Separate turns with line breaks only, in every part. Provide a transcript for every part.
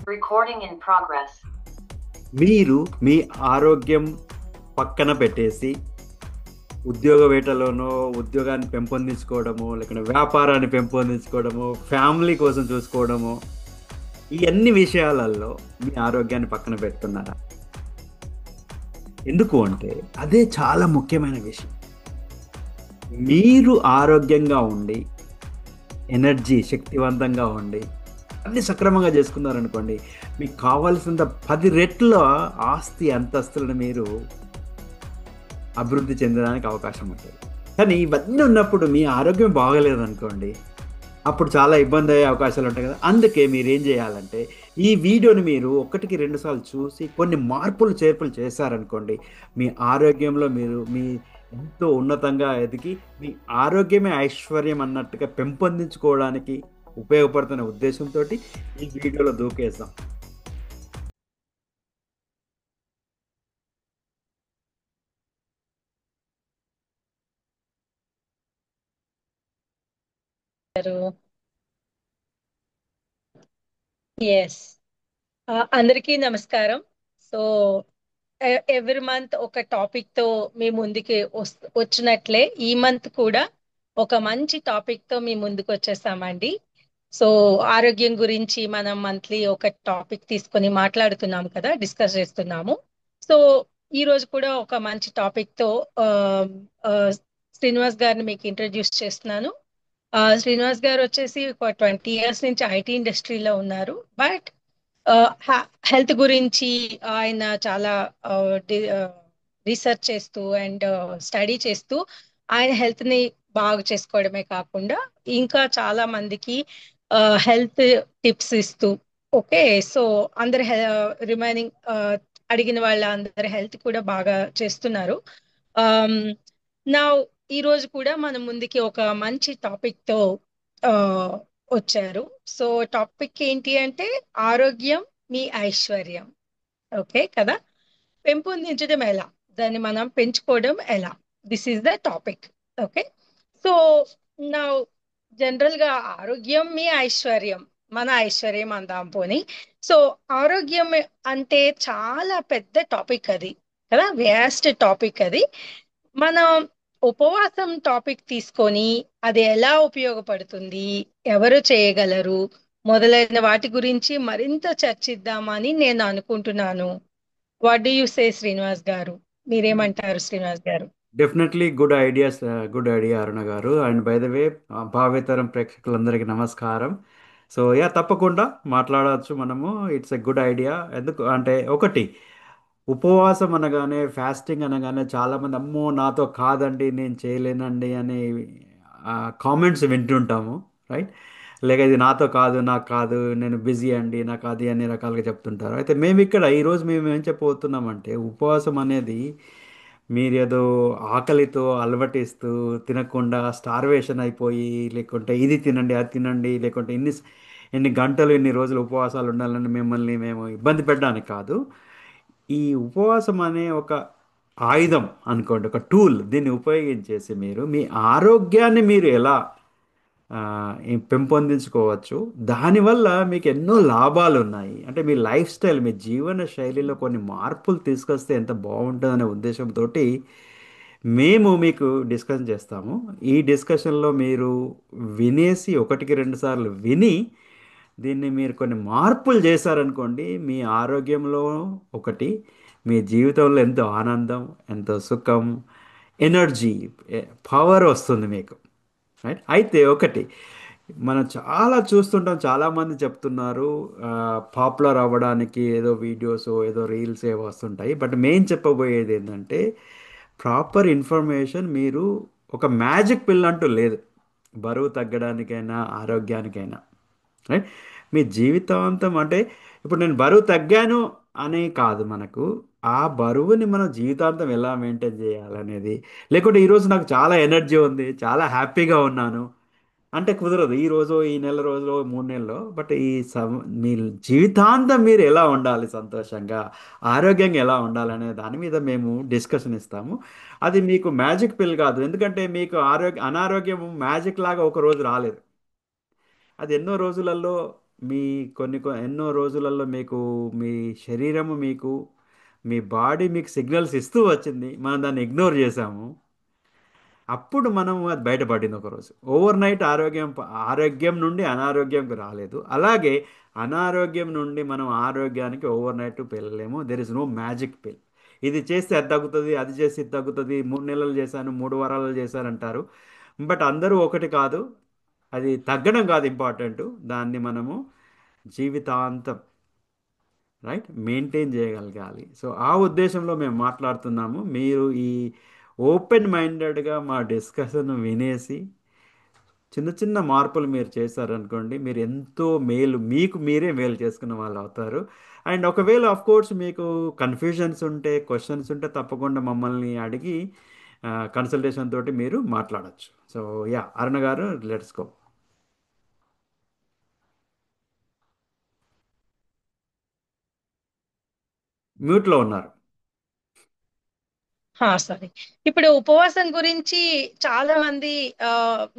Recording in progress.
మీరు మీ ఆరోగ్యం పక్కన పెట్టేసి ఉద్యోగ వేటలోనో ఉద్యోగాన్ని పెంపొందించుకోవడము లేకుంటే వ్యాపారాన్ని పెంపొందించుకోవడము ఫ్యామిలీ కోసం చూసుకోవడము ఈ అన్ని విషయాలలో మీ ఆరోగ్యాన్ని పక్కన పెడుతున్నారా? ఎందుకు అంటే అదే చాలా ముఖ్యమైన విషయం. మీరు ఆరోగ్యంగా ఉండి ఎనర్జీ శక్తివంతంగా ఉండి అన్ని సక్రమంగా చేసుకున్నారనుకోండి, మీకు కావాల్సినంత 10 రెట్ల ఆస్తి అంతస్తులను మీరు అభివృద్ధి చెందడానికి అవకాశం ఉంటుంది. కానీ ఇవన్నీ ఉన్నప్పుడు మీ ఆరోగ్యం బాగలేదనుకోండి, అప్పుడు చాలా ఇబ్బంది అయ్యే అవకాశాలు ఉంటాయి కదా. అందుకే మీరు ఏం చేయాలంటే ఈ వీడియోని మీరు ఒకటికి 2 సార్లు చూసి కొన్ని మార్పులు చేర్పులు చేశారనుకోండి, మీ ఆరోగ్యంలో మీ ఎంతో ఉన్నతంగా ఎదిగి మీ ఆరోగ్యమే ఐశ్వర్యం అన్నట్టుగా పెంపొందించుకోవడానికి ఉపయోగపడుతున్న ఉద్దేశంతో ఈ వీడియోలో దూకేస్తాం.
ఎస్. అందరికీ నమస్కారం. సో ఎవ్రీ మంత్ ఒక టాపిక్ తో మీ ముందుకి వచ్చినట్లే ఈ మంత్ కూడా ఒక మంచి టాపిక్ తో మీ ముందుకు వచ్చేసామండి. సో ఆరోగ్యం గురించి మనం మంత్లీ ఒక టాపిక్ తీసుకొని మాట్లాడుతున్నాము కదా, డిస్కస్ చేస్తున్నాము. సో ఈ రోజు కూడా ఒక మంచి టాపిక్ తో ఆ, ఆ, శ్రీనివాస్ గారిని మీకు ఇంట్రడ్యూస్ చేస్తున్నాను. శ్రీనివాస్ గారు వచ్చేసి ఒక 20 years నుంచి ఐటీ ఇండస్ట్రీలో ఉన్నారు. బట్ హెల్త్ గురించి ఆయన చాలా రీసెర్చ్ చేస్తూ అండ్ స్టడీ చేస్తూ ఆయన హెల్త్ ని బాగు చేసుకోవడమే కాకుండా ఇంకా చాలా మందికి హెల్త్ టిప్స్ ఇస్తూ, ఓకే, సో అందరి రిమైనింగ్ అడిగిన వాళ్ళ అందరి హెల్త్ కూడా బాగా చేస్తున్నారు. నా ఈ రోజు కూడా మన ముందుకి ఒక మంచి టాపిక్ తో ఆ, వచ్చారు. సో టాపిక్ ఏంటి అంటే ఆరోగ్యం మీ ఐశ్వర్యం. ఓకే కదా, పెంపొందించడం ఎలా, దాన్ని మనం పెంచుకోవడం ఎలా, this is the topic. Okay. So నా జనరల్ గా ఆరోగ్యం మీ ఐశ్వర్యం, మన ఐశ్వర్యం అందాం పోని. సో ఆరోగ్యం అంటే చాలా పెద్ద టాపిక్ అది కదా, వ్యాస్ట్ టాపిక్ అది. మనం ఉపవాసం టాపిక్ తీసుకొని అది ఎలా ఉపయోగపడుతుంది, ఎవరు చేయగలరు, మొదలైన వాటి గురించి మరింత చర్చిద్దామని నేను అనుకుంటున్నాను. What do you say Srinivas గారు? మీరేమంటారు శ్రీనివాస్ గారు?
Definitely good ideas, good idea Aruna గారు. అండ్ బై ద వే, భావితరం ప్రేక్షకులందరికీ నమస్కారం. సో యా, తప్పకుండా మాట్లాడవచ్చు మనము. It's a good idea. ఎందుకు అంటే ఒకటి, ఉపవాసం అనగానే ఫాస్టింగ్ అనగానే చాలామంది అమ్మో నాతో కాదండి, నేను చేయలేనండి అనే కామెంట్స్ వింటుంటాము, రైట్? లేక ఇది నాతో కాదు, నాకు కాదు, నేను బిజీ అండి, నాకు అది అన్ని రకాలుగా చెప్తుంటారు. అయితే మేము ఇక్కడ ఈరోజు మేము ఏం చెప్పబోతున్నామంటే ఉపవాసం అనేది మీరేదో ఆకలితో అలవటిస్తూ తినకుండా స్టార్వేషన్ అయిపోయి, లేకుంటే ఇది తినండి అది తినండి, లేకుంటే ఎన్ని గంటలు ఎన్ని రోజులు ఉపవాసాలు ఉండాలని మిమ్మల్ని మేము ఇబ్బంది పెట్టడానికి కాదు. ఈ ఉపవాసం అనే ఒక ఆయుధం అనుకోండి, ఒక టూల్. దీన్ని ఉపయోగించేసి మీరు మీ ఆరోగ్యాన్ని మీరు ఎలా పెంపొందించుకోవచ్చు. దానివల్ల మీకు ఎన్నో లాభాలు ఉన్నాయి. అంటే మీ లైఫ్ స్టైల్, మీ జీవన శైలిలో కొన్ని మార్పులు తీసుకొస్తే ఎంత బాగుంటుందనే ఉద్దేశంతో మేము మీకు డిస్కషన్ చేస్తాము. ఈ డిస్కషన్లో మీరు వినేసి ఒకటికి 2 సార్లు విని దీన్ని మీరు కొన్ని మార్పులు చేశారనుకోండి, మీ ఆరోగ్యంలో ఒకటి, మీ జీవితంలో ఎంతో ఆనందం, ఎంతో సుఖం, ఎనర్జీ, పవర్ వస్తుంది మీకు, రైట్? అయితే ఒకటి, మనం చాలా చూస్తుంటాం, చాలామంది చెప్తున్నారు పాపులర్ అవ్వడానికి ఏదో వీడియోస్ ఏదో రీల్స్ ఏవో వస్తుంటాయి. బట్ మెయిన్ చెప్పబోయేది ఏంటంటే ప్రాపర్ ఇన్ఫర్మేషన్. మీరు ఒక మ్యాజిక్ పిల్ అంటూ లేదు, బరువు తగ్గడానికైనా ఆరోగ్యానికైనా, రైట్? మీ జీవితాంతం అంటే ఇప్పుడు నేను బరువు తగ్గాను అని కాదు మనకు, ఆ బరువుని మనం జీవితాంతం ఎలా మెయింటైన్ చేయాలనేది. లేకుంటే ఈరోజు నాకు చాలా ఎనర్జీ ఉంది, చాలా హ్యాపీగా ఉన్నాను అంటే కుదరదు. ఈ రోజు, ఈ నెల రోజులో, 3 నెలల్లో. బట్ మీ జీవితాంతం మీరు ఎలా ఉండాలి, సంతోషంగా ఆరోగ్యంగా ఎలా ఉండాలనే దాని మీద మేము డిస్కషన్ ఇస్తాము. అది మీకు మ్యాజిక్ పిల్ కాదు, ఎందుకంటే మీకు అనారోగ్యం మ్యాజిక్ లాగా ఒక రోజు రాలేదు. అది ఎన్నో రోజులలో మీ ఎన్నో రోజులలో మీకు మీ శరీరము మీకు మీ బాడీ మీకు సిగ్నల్స్ ఇస్తూ వచ్చింది, మనం దాన్ని ఇగ్నోర్ చేసాము. అప్పుడు మనం అది బయటపడింది ఒకరోజు. ఓవర్ నైట్ ఆరోగ్యం నుండి అనారోగ్యంకి రాలేదు. అలాగే అనారోగ్యం నుండి మనం ఆరోగ్యానికి ఓవర్ నైట్ వెళ్ళలేము. దెర్ ఇస్ నో మ్యాజిక్ పిల్. ఇది చేస్తే అది తగ్గుతుంది, అది చేస్తే ఇది తగ్గుతుంది, 3 నెలలు చేశాను, 3 వారాలు చేశాను అంటారు. బట్ అందరూ ఒకటి కాదు. అది తగ్గడం కాదు ఇంపార్టెంట్, దాన్ని మనము జీవితాంతం రైట్ మెయింటైన్ చేయగలగాలి. సో ఆ ఉద్దేశంలో మేము మాట్లాడుతున్నాము. మీరు ఈ ఓపెన్ మైండెడ్గా మా డిస్కషన్ వినేసి చిన్న చిన్న మార్పులు మీరు చేశారనుకోండి, మీరు ఎంతో మేలు, మీకు మీరే మేలు చేసుకున్న వాళ్ళు అవుతారు. అండ్ ఒకవేళ ఆఫ్ కోర్స్ మీకు కన్ఫ్యూజన్స్ ఉంటే, క్వశ్చన్స్ ఉంటే తప్పకుండా మమ్మల్ని అడిగి కన్సల్టేషన్ తోటి మీరు మాట్లాడొచ్చు. సో యా, అరుణ గారు, లెట్స్ గో. మ్యూట్లో ఉన్నారు.
సరే. ఇప్పుడు ఉపవాసం గురించి చాలా మంది ఆ,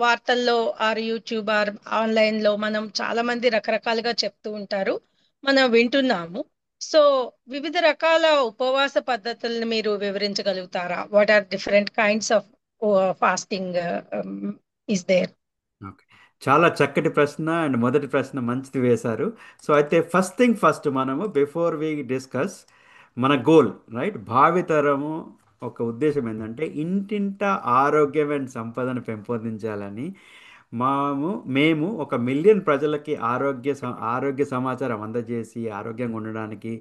వార్తల్లో ఆర్ యూట్యూబ్ ఆర్ ఆన్లైన్ లో మనం చాలా మంది రకరకాలుగా చెప్తూ ఉంటారు, మనం వింటున్నాము. సో వివిధ రకాల ఉపవాస పద్ధతులను మీరు వివరించగలుగుతారా? What are different kinds of fasting is there?
Okay. చాలా చక్కటి ప్రశ్న అండ్ మొదటి ప్రశ్న మంచిది వేశారు. సో అయితే ఫస్ట్ థింగ్ ఫస్ట్, మనము బిఫోర్ వి డిస్కస్ మన గోల్ రైట్, భావితరము ఒక ఉద్దేశం ఏంటంటే ఇంటింట ఆరోగ్యమైన సంపదను పెంపొందించాలని. మేము 1 మిలియన్ ప్రజలకి ఆరోగ్య సమాచారం అందజేసి ఆరోగ్యంగా ఉండడానికి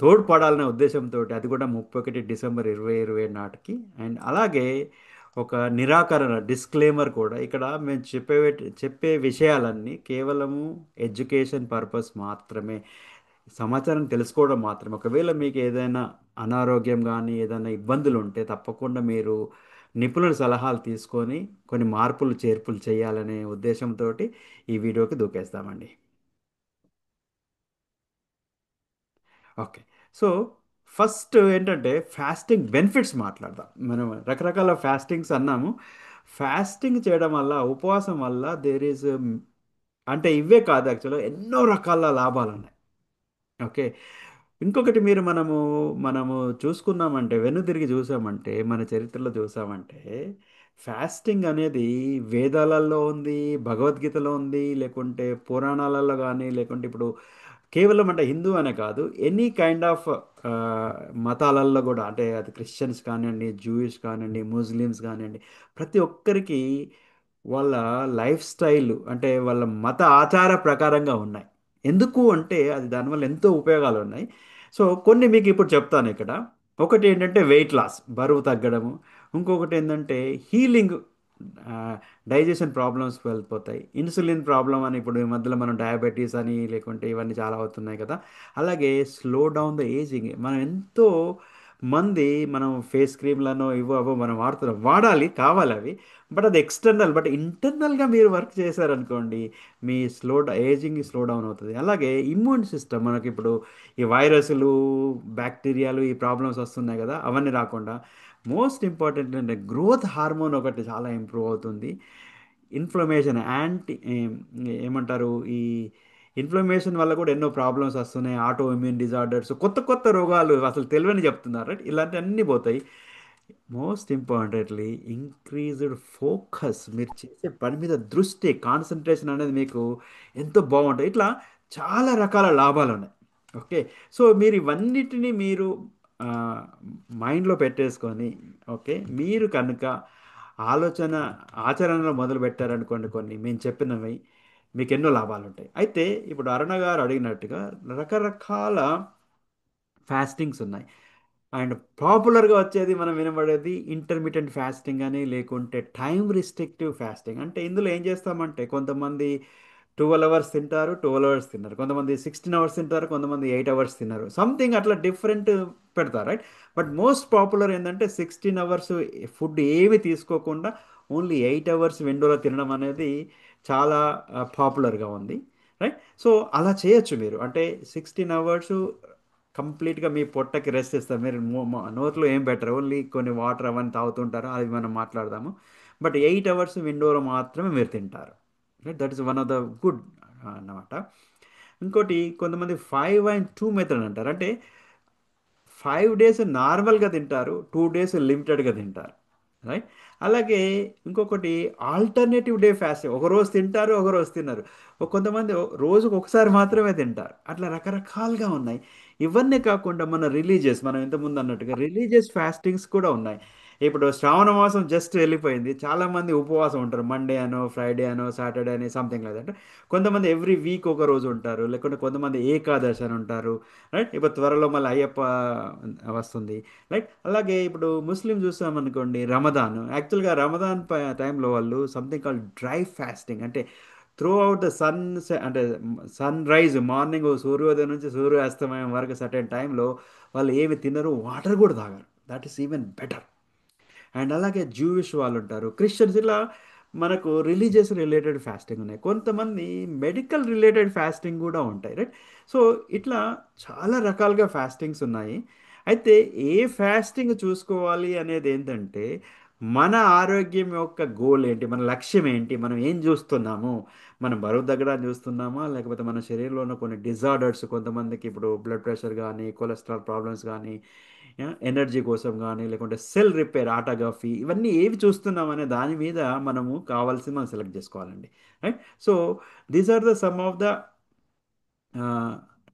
తోడ్పడాలనే ఉద్దేశంతో, అది కూడా 31 డిసెంబర్ 2020 నాటికి. అండ్ అలాగే ఒక నిరాకరణ డిస్క్లైమర్ కూడా, ఇక్కడ మేము చెప్పే విషయాలన్నీ కేవలము ఎడ్యుకేషన్ పర్పస్ మాత్రమే, సమాచారం తెలుసుకోవడం మాత్రమే. ఒకవేళ మీకు ఏదైనా అనారోగ్యం కానీ ఏదైనా ఇబ్బందులు ఉంటే తప్పకుండా మీరు నిపుణుల సలహాలు తీసుకొని కొన్ని మార్పులు చేర్పులు చేయాలనే ఉద్దేశంతో ఈ వీడియోకి దూకేస్తామండి. ఓకే. సో ఫస్ట్ ఏంటంటే ఫాస్టింగ్ బెనిఫిట్స్ మాట్లాడదాం. మనం రకరకాల ఫాస్టింగ్స్ అన్నాము. ఫాస్టింగ్ చేయడం వల్ల, ఉపవాసం వల్ల దేర్ ఈజ్, అంటే ఇవే కాదు యాక్చువల్గా ఎన్నో రకాల లాభాలు ఉన్నాయి. ఓకే. ఇంకొకటి, మనము చూసుకున్నామంటే, వెన్నుతిరిగి చూసామంటే, మన చరిత్రలో చూసామంటే, ఫాస్టింగ్ అనేది వేదాలలో ఉంది, భగవద్గీతలో ఉంది, లేకుంటే పురాణాలలో కానీ, లేకుంటే ఇప్పుడు కేవలం అంటే హిందూ అనే కాదు, ఎనీ కైండ్ ఆఫ్ మతాలలో కూడా, అంటే అది క్రిస్టియన్స్ కానివ్వండి, జూయిష్ కానివ్వండి, ముస్లిమ్స్ కానివ్వండి, ప్రతి ఒక్కరికి వాళ్ళ లైఫ్ స్టైల్ అంటే వాళ్ళ మత ఆచార ప్రకారంగా ఉన్నాయి. ఎందుకు అంటే అది దానివల్ల ఎంతో ఉపయోగాలు ఉన్నాయి. సో కొన్ని మీకు ఇప్పుడు చెప్తాను ఇక్కడ. ఒకటి ఏంటంటే వెయిట్ లాస్, బరువు తగ్గడము. ఇంకొకటి ఏంటంటే హీలింగ్, డైజెషన్ ప్రాబ్లమ్స్ వెళ్ళిపోతాయి. ఇన్సులిన్ ప్రాబ్లం అని ఇప్పుడు ఈ మధ్యలో మనం డయాబెటీస్ అని లేకుంటే ఇవన్నీ చాలా అవుతున్నాయి కదా. అలాగే స్లో డౌన్ ద ఏజింగ్. మనం ఎంతో మంది మనం ఫేస్ క్రీమ్లను ఇవో అవో మనం వాడుతున్నాం, వాడాలి, కావాలి అవి. బట్ అది ఎక్స్టర్నల్. బట్ ఇంటర్నల్గా మీరు వర్క్ చేశారనుకోండి, మీ ఏజింగ్ స్లో డౌన్ అవుతుంది. అలాగే ఇమ్యూన్ సిస్టమ్, మనకి ఇప్పుడు ఈ వైరస్లు, బ్యాక్టీరియాలు, ఈ ప్రాబ్లమ్స్ వస్తున్నాయి కదా, అవన్నీ రాకుండా మోస్ట్ ఇంపార్టెంట్ అంటే గ్రోత్ హార్మోన్ ఒకటి చాలా ఇంప్రూవ్ అవుతుంది. ఇన్ఫ్లమేషన్ ఏమంటారు, ఈ ఇన్ఫ్లమేషన్ వల్ల కూడా ఎన్నో ప్రాబ్లమ్స్ వస్తున్నాయి. ఆటో ఇమ్యూన్ డిజార్డర్స్, కొత్త కొత్త రోగాలు అసలు తెలివని చెప్తున్నారు రైట్, ఇలాంటివన్నీ పోతాయి. మోస్ట్ ఇంపార్టెంట్లీ ఇంక్రీజ్డ్ ఫోకస్, మీరు చేసే పని మీద దృష్టి, కాన్సన్ట్రేషన్ అనేది మీకు ఎంతో బాగుంటుంది. ఇట్లా చాలా రకాల లాభాలు ఉన్నాయి. ఓకే. సో మీరు ఇవన్నిటిని మీరు మైండ్లో పెట్టేసుకొని, ఓకే, మీరు కనుక ఆలోచన ఆచరణలో మొదలు పెట్టారనుకోండి, కొన్ని మేము చెప్పినవి మీకు ఎన్నో లాభాలు ఉంటాయి. అయితే ఇప్పుడు అరుణ గారు అడిగినట్టుగా రకరకాల ఫాస్టింగ్స్ ఉన్నాయి. అండ్ పాపులర్గా వచ్చేది మనం వినబడేది ఇంటర్మీడియట్ ఫాస్టింగ్ అని, లేకుంటే టైం రిస్ట్రిక్టివ్ ఫాస్టింగ్. అంటే ఇందులో ఏం చేస్తామంటే కొంతమంది 12 అవర్స్ తింటారు, 12 అవర్స్ తిన్నారు, కొంతమంది 16 అవర్స్ తింటారు, కొంతమంది 8 అవర్స్ తిన్నారు, సంథింగ్ అట్లా డిఫరెంట్ పెడతారు రైట్. బట్ మోస్ట్ పాపులర్ ఏంటంటే 16 అవర్స్ ఫుడ్ ఏమి తీసుకోకుండా ఓన్లీ 8 అవర్స్ విండోలో తినడం అనేది చాలా పాపులర్గా ఉంది రైట్. సో అలా చేయొచ్చు మీరు. అంటే 16 అవర్స్ కంప్లీట్గా మీ పొట్టకి రెస్ట్ ఇస్తారు. మీరు నోట్లో ఏం పెట్టరు, ఓన్లీ కొన్ని వాటర్ అవన్నీ తాగుతుంటారు, అది మనం మాట్లాడదాము. బట్ 8 అవర్స్ విండోలో మాత్రమే మీరు తింటారు right. That is one of the good అన్నమాట. ఇంకోటి కొంతమంది 5 అండ్ 2 మెథడ్ అంటారు. అంటే 5 డేస్ నార్మల్గా తింటారు, 2 డేస్ లిమిటెడ్గా తింటారు, రైట్. అలాగే ఇంకొకటి ఆల్టర్నేటివ్ డే ఫాస్టింగ్, ఒక రోజు తింటారు, ఒక రోజు తిన్నారు. కొంతమంది రోజుకు ఒకసారి మాత్రమే తింటారు. అట్లా రకరకాలుగా ఉన్నాయి. ఇవన్నీ కాకుండా మన రిలీజియస్, మనం ఇంతకుముందు అన్నట్టుగా రిలీజియస్ ఫాస్టింగ్స్ కూడా ఉన్నాయి. ఇప్పుడు శ్రావణ మాసం జస్ట్ వెళ్ళిపోయింది, చాలా మంది ఉపవాసం ఉంటారు, మండే అనో ఫ్రైడే అనో సాటర్డే అని సంథింగ్ లేదంటే. కొంతమంది ఎవ్రీ వీక్ ఒక రోజు ఉంటారు, లేకుంటే కొంతమంది ఏకాదశి అని ఉంటారు, రైట్. ఇప్పుడు త్వరలో మళ్ళీ అయ్యప్ప వస్తుంది, రైట్. అలాగే ఇప్పుడు ముస్లిం చూసామనుకోండి, రమదాన్. యాక్చువల్గా రమదాన్ టైంలో వాళ్ళు సంథింగ్ కాల్ డ్రై ఫాస్టింగ్, అంటే త్రూ అవుట్ ద సన్, అంటే సన్ రైజ్ మార్నింగ్ సూర్యోదయం నుంచి సూర్యాస్తమయం వరకు సర్టెన్ టైంలో వాళ్ళు ఏమి తినరు, వాటర్ కూడా తాగరు. That is even better. And అలాగే జూయిష్ వాళ్ళు ఉంటారు, క్రిస్టియన్స్, ఇలా మనకు రిలీజియస్ రిలేటెడ్ ఫాస్టింగ్ ఉన్నాయి. కొంతమంది మెడికల్ రిలేటెడ్ ఫాస్టింగ్ కూడా ఉంటాయి, రైట్. సో ఇట్లా చాలా రకాలుగా ఫాస్టింగ్స్ ఉన్నాయి. అయితే ఏ ఫాస్టింగ్ చూసుకోవాలి అనేది ఏంటంటే, మన ఆరోగ్యం యొక్క గోల్ ఏంటి, మన లక్ష్యం ఏంటి, మనం ఏం చూస్తున్నాము. మనం బరువు తగ్గడానికి చూస్తున్నామా, లేకపోతే మన శరీరంలో ఉన్న కొన్ని డిజార్డర్స్, కొంతమందికి ఇప్పుడు బ్లడ్ ప్రెషర్ కానీ కొలెస్ట్రాల్ ప్రాబ్లమ్స్ కానీ, ఎనర్జీ కోసం కానీ, లేకుంటే సెల్ రిపేర్ ఆటోగ్రఫీ, ఇవన్నీ ఏవి చూస్తున్నాం అనే దాని మీద మనము కావాల్సింది మనం సెలెక్ట్ చేసుకోవాలండి, right. So these are the some of the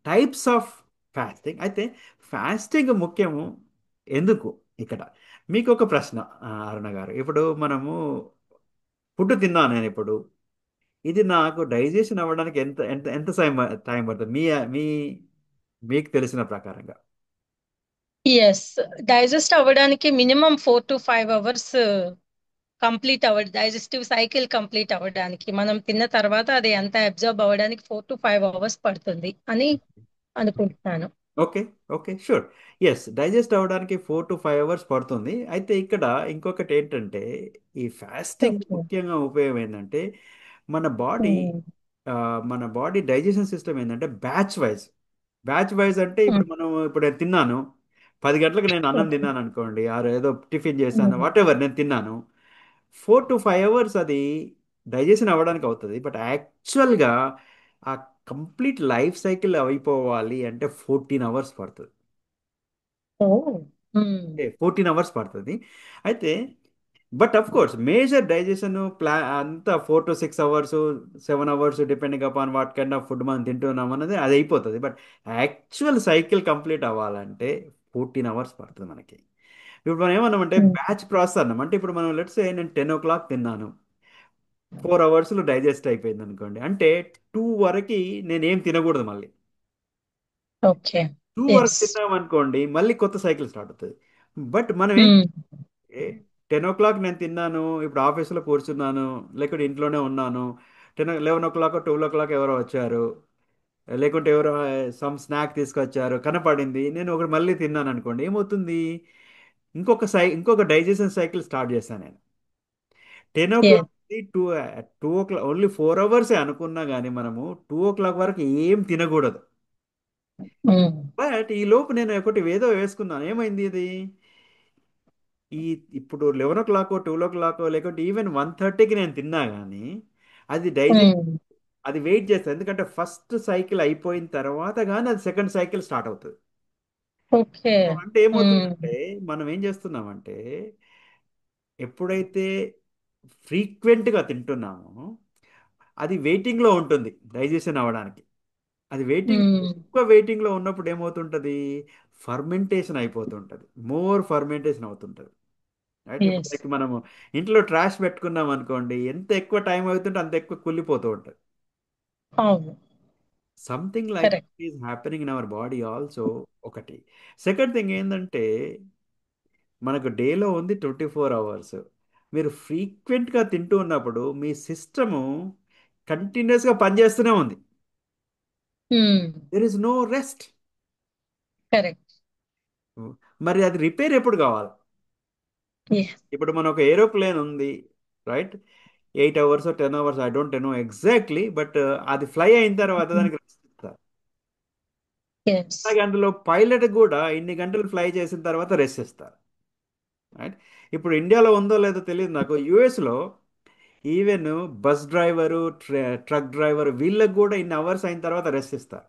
types of fasting. అయితే ఫాస్టింగ్ ముఖ్యము ఎందుకు ఇక్కడ? మీకు ఒక ప్రశ్న, అరుణ గారు. ఇప్పుడు మనము ఫుడ్ తిన్నాను నేను ఇప్పుడు, ఇది నాకు డైజెషన్ అవ్వడానికి ఎంత ఎంత ఎంత టైం టైం పడుతుంది మీ మీకు తెలిసిన ప్రకారంగా?
ఎస్, డైజెస్ట్ అవ్వడానికి minimum 4 to 5 hours complete digestive cycle complete అవ్వడానికి, మనం తిన్న తర్వాత అది అంతా అబ్జర్బ్ అవ్వడానికి 4 to 5 hours పడుతుంది అని అనుకుంటున్నాను.
Okay, okay, sure. Yes, digest అవ్వడానికి 4 to 5 అవర్స్ పడుతుంది. అయితే ఇక్కడ ఇంకొకటి ఏంటంటే, ఈ ఫాస్టింగ్
ఓకే.
ముఖ్యంగా ఉపయోగం ఏంటంటే, మన బాడీ మన బాడీ డైజెషన్ సిస్టమ్ ఏంటంటే బ్యాచ్ వైజ్. బ్యాచ్ వైజ్ అంటే ఇప్పుడు మనం, ఇప్పుడు నేను తిన్నాను 10 గంటలకు, నేను అన్నం
ఓకే.
తిన్నాను అనుకోండి, ఆరు ఏదో టిఫిన్ చేశాను, వాట్ ఎవర్ నేను తిన్నాను, 4 to 5 అవర్స్ అది డైజెషన్ అవ్వడానికి అవుతుంది. బట్ యాక్చువల్గా ఆ కంప్లీట్ లైఫ్ సైకిల్ అయిపోవాలి అంటే 14 అవర్స్ పడుతుంది.
ఓ.
14 అవర్స్ పడుతుంది. అయితే but of course major digestion అంతా 4 to 6 hours, 7 hours, depending upon what kind of food మనం తింటున్నాం అన్నది అది అయిపోతుంది. బట్ యాక్చువల్ సైకిల్ కంప్లీట్ అవ్వాలంటే 14 అవర్స్ పడుతుంది మనకి. ఇప్పుడు మనం ఏమన్నామంటే బ్యాచ్ ప్రాసెస్ అన్నాం. అంటే ఇప్పుడు మనం లెట్స్ నేను 10 o'clock తిన్నాను, 4 అవర్స్లో డైజెస్ట్ అయిపోయింది అనుకోండి, అంటే 2 వరకు నేనేం తినకూడదు మళ్ళీ.
ఓకే.
2 వరకు
ఎస్.
తిన్నాం అనుకోండి, మళ్ళీ కొత్త సైకిల్ స్టార్ట్ అవుతుంది. బట్ మనం ఏం, 10 o'clock నేను తిన్నాను, ఇప్పుడు ఆఫీస్లో కూర్చున్నాను, లేకుంటే ఇంట్లోనే ఉన్నాను, 11 o'clock 12 o'clock ఎవరో వచ్చారు, లేకుంటే ఎవరో సమ్ స్నాక్ తీసుకొచ్చారు, కనపడింది, నేను ఒకటి మళ్ళీ తిన్నాను అనుకోండి, ఏమవుతుంది? ఇంకొక డైజెషన్ సైకిల్ స్టార్ట్ చేశాను నేను. 10 o'clock
ఎస్.
2 o'clock, ఓన్లీ 4 అవర్సే అనుకున్నా కానీ మనము 2 o'clock వరకు ఏం తినకూడదు. బట్ ఈ లోపు నేను ఒకటి ఏదో వేసుకున్నాను, ఏమైంది ఇది? ఈ ఇప్పుడు 11 o'clock 12 o'clock లేకుంటే ఈవెన్ 1:30కి నేను తిన్నా కానీ అది డైజెస్ట్, అది వెయిట్ చేస్తుంది. ఎందుకంటే ఫస్ట్ సైకిల్ అయిపోయిన తర్వాత కానీ అది సెకండ్ సైకిల్ స్టార్ట్ అవుతుంది.
ఓకే.
సో అంటే ఏమవుతుందంటే, మనం ఏం చేస్తున్నామంటే, ఎప్పుడైతే ఫ్రీక్వెంట్గా తింటున్నామో అది వెయిటింగ్లో ఉంటుంది డైజెషన్ అవ్వడానికి. అది వెయిటింగ్, ఎక్కువ వెయిటింగ్లో ఉన్నప్పుడు ఏమవుతుంటుంది? ఫర్మెంటేషన్ అయిపోతుంటుంది, మోర్ ఫర్మెంటేషన్ అవుతుంటుంది, రైట్. ఇప్పుడు
ఎస్.
లైక్ మనము ఇంట్లో ట్రాష్ పెట్టుకున్నాం అనుకోండి, ఎంత ఎక్కువ టైం అవుతుంటే అంత ఎక్కువ కుళ్ళిపోతూ ఉంటుంది.
అవును.
Something like
correct.
Is happening in our body also, ఒకటి. సెకండ్ థింగ్ ఏంటంటే, మనకు డేలో ఉంది 24 అవర్స్. మీరు ఫ్రీక్వెంట్గా తింటూ ఉన్నప్పుడు మీ సిస్టము కంటిన్యూస్గా పనిచేస్తూనే ఉంది. There is no rest.
Correct.
మరి అది రిపేర్ ఎప్పుడు కావాలి?
ఎస్.
ఇప్పుడు మన ఒక ఏరోప్లేన్ ఉంది, right. 8 hours 10 hours, I don't know exactly, but అది ఫ్లై అయిన తర్వాత దానికి rest ఇస్తారు.
ఎస్.
అలాగే అందులో పైలట్ కూడా ఇన్ని గంటలు ఫ్లై చేసిన తర్వాత రెస్ట్ ఇస్తారు, రైట్. ఇప్పుడు ఇండియాలో ఉందో లేదో తెలియదు నాకు, యుఎస్లో even bus driver, truck driver వీళ్ళకి కూడా ఇన్ని అవర్స్ అయిన తర్వాత రెస్ట్ ఇస్తారు.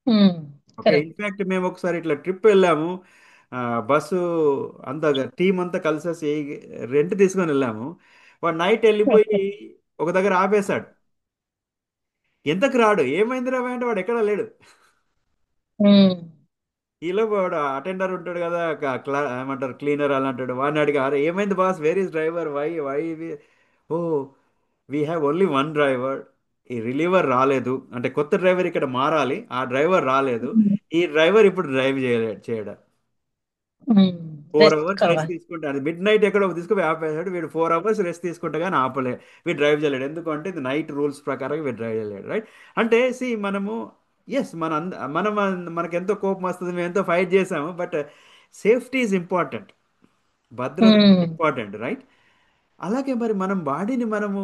Okay,
correct.
ఇన్ఫ్యాక్ట్ మేము ఒకసారి ఇట్లా ట్రిప్ వెళ్ళాము. ఆ, బస్సు అంతా టీం అంతా కలిసేసి రెంట్ తీసుకొని వెళ్ళాము. వాడు నైట్ వెళ్ళిపోయి
ఓకే.
ఒక దగ్గర ఆపేశాడు. ఎంతకు రాడు, ఏమైంది రా అంటే వాడు ఎక్కడా లేడు. ఈలో వాడు అటెండర్ ఉంటాడు కదా, ఏమంటారు క్లీనర్ అలా అంటాడు. వాడిని అడిగా, అరే ఏమైంది boss, where is driver, why why oh we have only one driver, ఈ రిలీవర్ రాలేదు, అంటే కొత్త డ్రైవర్ ఇక్కడ మారాలి, ఆ డ్రైవర్ రాలేదు, ఈ డ్రైవర్ ఇప్పుడు డ్రైవ్ చేయడం. ఫోర్
రెస్ట్
అవర్స్ రెస్ట్
కావాలి.
తీసుకుంటాడు, మిడ్ నైట్ ఎక్కడో తీసుకుపోయి ఆపేశాడు. వీడు 4 అవర్స్ రెస్ట్ తీసుకుంటే కానీ ఆపలే. వీడు డ్రైవ్ చేయలేడు, ఎందుకంటే ఇది నైట్ రూల్స్ ప్రకారం వీడు డ్రైవ్ చేయలేడు, రైట్? అంటే సి మనము, ఎస్ మనం మనకు ఎంతో కోపం వస్తుంది, మేము ఎంతో ఫైట్ చేసాము, బట్ సేఫ్టీ ఈజ్ ఇంపార్టెంట్, భద్రత ఇంపార్టెంట్, రైట్? అలాగే మరి మనం బాడీని మనము,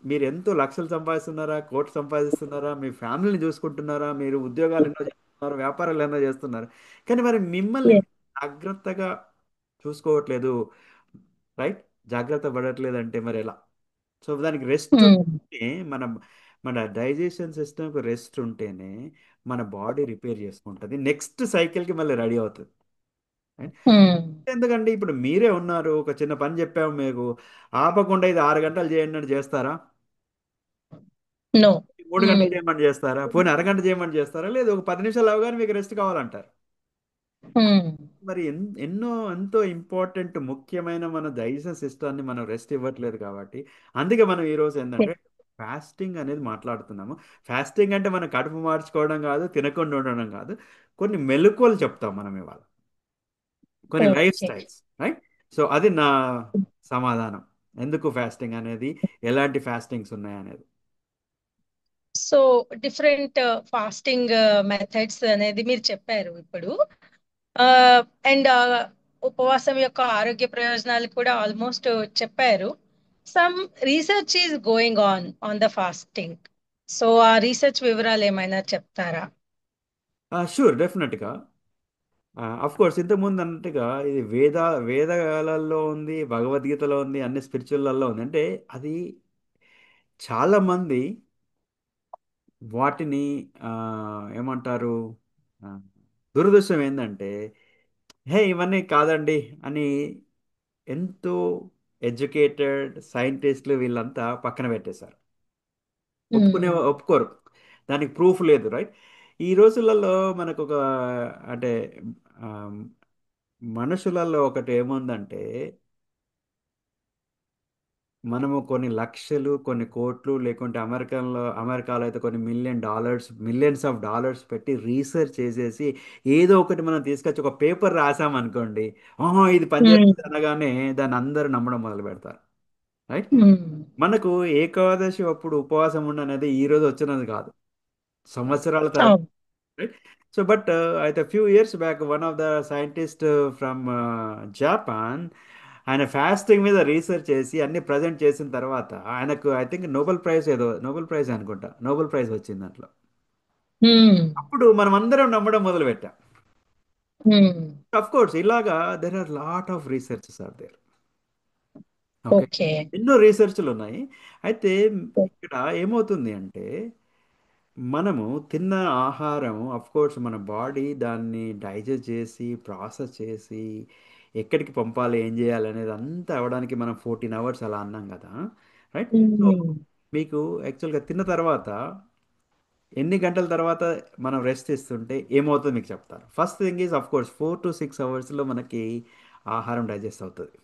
మీరు ఎంతో లక్షలు సంపాదిస్తున్నారా, కోట్లు సంపాదిస్తున్నారా, మీ ఫ్యామిలీని చూసుకుంటున్నారా, మీరు ఉద్యోగాలు ఎన్నో చేస్తున్నారు, వ్యాపారాలు ఎన్నో చేస్తున్నారు, కానీ మరి మిమ్మల్ని మీరు జాగ్రత్తగా చూసుకోవట్లేదు, రైట్? జాగ్రత్త పడట్లేదు అంటే మరి ఎలా? సో దానికి రెస్ట్ ఉంటేనే మన మన డైజెషన్ సిస్టమ్కి రెస్ట్ ఉంటేనే మన బాడీ రిపేర్ చేసుకుంటుంది, నెక్స్ట్ సైకిల్కి మళ్ళీ రెడీ అవుతుంది, right? ఎందుకంటే ఇప్పుడు మీరే ఉన్నారు, ఒక చిన్న పని చెప్పాము మీకు, ఆపకుండా ఇది 6 గంటలు చేయండి అని చేస్తారా?
నో.
3 గంటలు చేయమని చేస్తారా? పోనీ అరగంట చేయమని చేస్తారా? లేదు, ఒక 10 నిమిషాలు అవగానే మీకు రెస్ట్ కావాలంటారు. మరి ఎన్నో ఎంతో ఇంపార్టెంట్ ముఖ్యమైన మన డైజెషన్ సిస్టాన్ని మనం రెస్ట్ ఇవ్వట్లేదు కాబట్టి, అందుకే మనం ఈరోజు ఏంటంటే ఫాస్టింగ్ అనేది మాట్లాడుతున్నాము. ఫాస్టింగ్ అంటే మనం కడుపు మార్చుకోవడం కాదు, తినకుండా ఉండడం కాదు, కొన్ని మెలకువలు చెప్తాం మనం ఇవాళ, కొన్ని life
okay.
Styles, right? So అది నా సమాధానం, ఎందుకు ఫాస్టింగ్ అనేది, ఎలాంటి ఫాస్టింగ్స్ ఉన్నాయి అనేది.
సో డిఫరెంట్ ఫాస్టింగ్ మెథడ్స్ అనేది మీరు చెప్పారు ఇప్పుడు. అండ్ ఉపవాసం యొక్క ఆరోగ్య ప్రయోజనాలు కూడా ఆల్మోస్ట్ చెప్పారు. Some research is going on on the fasting. So ఆ రీసెర్చ్ వివరాలు ఏమైనా చెప్తారా?
షూర్, డెఫినెట్గా. అఫ్ కోర్స్ ఇంతకుముందు అన్నట్టుగా ఇది వేదాలలో ఉంది, భగవద్గీతలో ఉంది, అన్ని స్పిరిచువల్లో ఉంది. అంటే అది చాలా మంది వాటిని ఆ, ఏమంటారు, ఆ, దురదృష్టం ఏంటంటే, హే ఇవన్నీ కాదండి అని ఎంతో ఎడ్యుకేటెడ్ సైంటిస్టులు వీళ్ళంతా పక్కన పెట్టేశారు. ఒప్పుకోరు, దానికి ప్రూఫ్ లేదు, రైట్? ఈ రోజులలో మనకు ఒక, అంటే ఆ, మనుషులలో ఒకటి ఏముందంటే, మనము కొన్ని లక్షలు, కొన్ని కోట్లు, లేకుంటే అమెరికాలో అయితే కొన్ని $1,000,000, మిలియన్స్ ఆఫ్ డాలర్స్ పెట్టి రీసెర్చ్ చేసేసి ఏదో ఒకటి మనం తీసుకొచ్చి ఒక పేపర్ రాసామనుకోండి, ఆహా ఇది పనిచేస్తుంది అనగానే దాన్ని అందరూ నమ్మడం మొదలు పెడతారు, రైట్? మనకు ఏకాదశి అప్పుడు ఉపవాసం ఉండనేది ఈ రోజు వచ్చినది కాదు, సంవత్సరాల తరబడి,
అవును.
right? So, but అయితే few years back, one of the scientists from Japan, ఆయన ఫాస్టింగ్ మీద రీసెర్చ్ చేసి అన్ని ప్రజెంట్ చేసిన తర్వాత ఆయనకు ఐ థింక్ నోబెల్ ప్రైజ్, ఏదో నోబెల్ ప్రైజ్ అనుకుంటా, నోబెల్ ప్రైజ్ వచ్చింది దాంట్లో. అప్పుడు మనం అందరం నమ్మడం మొదలు పెట్టాం. అఫ్ కోర్స్ ఇలాగా there are lot of researches are there, okay,
okay.
ఎన్నో రీసెర్చ్లు ఉన్నాయి. అయితే ఇక్కడ ఏమవుతుంది అంటే, మనము తిన్న ఆహారం అఫ్ కోర్స్ మన బాడీ దాన్ని డైజెస్ట్ చేసి ప్రాసెస్ చేసి ఎక్కడికి పంపాలి, ఏం చేయాలి అనేది అంతా అవ్వడానికి మనం 14 అవర్స్ అలా అన్నాం కదా, రైట్? సో మీకు యాక్చువల్గా తిన్న తర్వాత ఎన్ని గంటల తర్వాత మనం రెస్ట్ ఇస్తుంటే ఏమవుతుందో మీకు చెప్తాను. First thing is of course 4 to 6 అవర్స్లో మనకి ఆహారం డైజెస్ట్ అవుతుంది,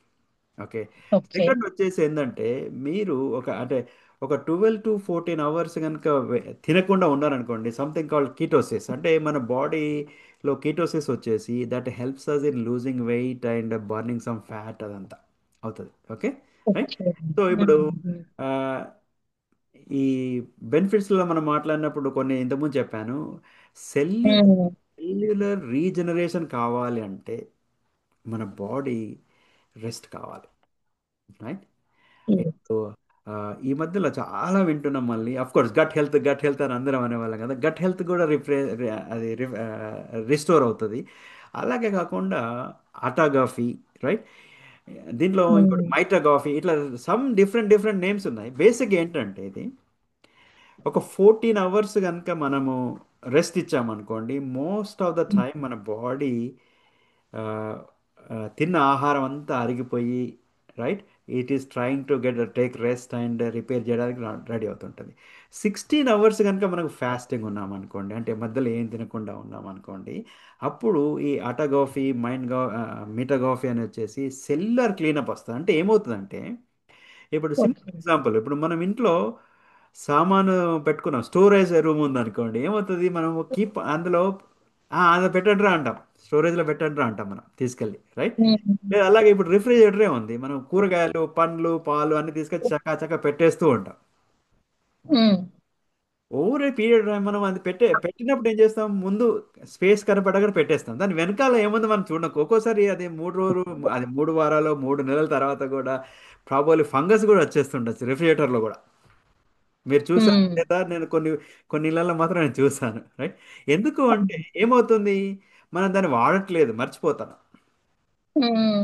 ఓకే.
ఓకే.
సెకండ్ వచ్చేసి ఏంటంటే, మీరు అంటే ఒక 12 to 14 అవర్స్ కనుక తినకుండా ఉన్నారనుకోండి, సంథింగ్ కాల్డ్ కీటోసిస్, అంటే మన బాడీలో కీటోసిస్ వచ్చేసి that helps us in losing weight and burning some fat, అదంతా అవుతుంది, ఓకే, రైట్?
ఓకే.
సో ఇప్పుడు ఆ, ఈ బెనిఫిట్స్లో మనం మాట్లాడినప్పుడు కొన్ని ఇంతకుముందు చెప్పాను. సెల్యులర్ రీజనరేషన్ కావాలి అంటే మన బాడీ రెస్ట్ కావాలి, రైట్? సో ఈ మధ్యలో చాలా వింటున్నాం, మళ్ళీ అఫ్ కోర్స్ గట్ హెల్త్ అని అందరం అనేవాళ్ళం కదా, గట్ హెల్త్ కూడా అది రిస్టోర్ అవుతుంది. అలాగే కాకుండా ఆటోగ్రఫీ, రైట్? దీంట్లో ఇంకోటి
ఉమ్,
మైట్రా కాఫీ ఇట్లా సమ్ డిఫరెంట్ డిఫరెంట్ నేమ్స్ ఉన్నాయి. బేసిక్ ఏంటంటే ఇది ఒక 14 అవర్స్ కనుక మనము రెస్ట్ ఇచ్చామనుకోండి, మోస్ట్ ఆఫ్ ద టైం మన బాడీ తిన్న ఆహారం అంతా అరిగిపోయి, right, it is trying to get take rest and repair చేయడానికి రెడీ అవుతుంటుంది. 16 అవర్స్ కనుక మనకు ఫాస్టింగ్ ఉన్నామనుకోండి, అంటే మధ్యలో ఏం తినకుండా ఉన్నామనుకోండి, అప్పుడు ఈ అటగాఫీ మిటగాఫీ అని వచ్చేసి సెల్యులర్ క్లీనప్ వస్తుంది. అంటే ఏమవుతుందంటే, ఇప్పుడు సింపుల్
ఓకే.
ఎగ్జాంపుల్, ఇప్పుడు మనం ఇంట్లో సామాను పెట్టుకున్నాం, స్టోరేజ్ రూమ్ ఉందనుకోండి, ఏమవుతుంది, మనం కీప్ అందులో అందులో పెట్టండిరా అంటాం, స్టోరేజ్లో పెట్టండిరా అంటాం మనం తీసుకెళ్ళి, రైట్.
ఉమ్,
లేదా అలాగే ఇప్పుడు రిఫ్రిజిరేటరే ఉంది, మనం కూరగాయలు పండ్లు పాలు అన్ని తీసుకొచ్చి చక్కా చక్కా పెట్టేస్తూ ఉంటాం.
ఉమ్,
ఓవర్ ఏ పీరియడ్ మనం అది పెట్టినప్పుడు ఏం చేస్తాం, ముందు స్పేస్ కనపడగానే పెట్టేస్తాం, దాని వెనకాల ఏముంది మనం చూడకు. ఒక్కోసారి అది 3 రోజులు, అది 3 వారాలు 3 నెలల తర్వాత కూడా ప్రాబబ్లీ ఫంగస్ కూడా వచ్చేస్తుండొచ్చు రిఫ్రిజిరేటర్లో కూడా. మీరు చూసారు
ఉమ్,
లేదా, నేను కొన్ని కొన్ని ఇళ్ళల్లో మాత్రం నేను చూసాను, రైట్. ఎందుకు అంటే ఏమవుతుంది, మనం దాన్ని వాడట్లేదు, మర్చిపోతాను.
ఉమ్,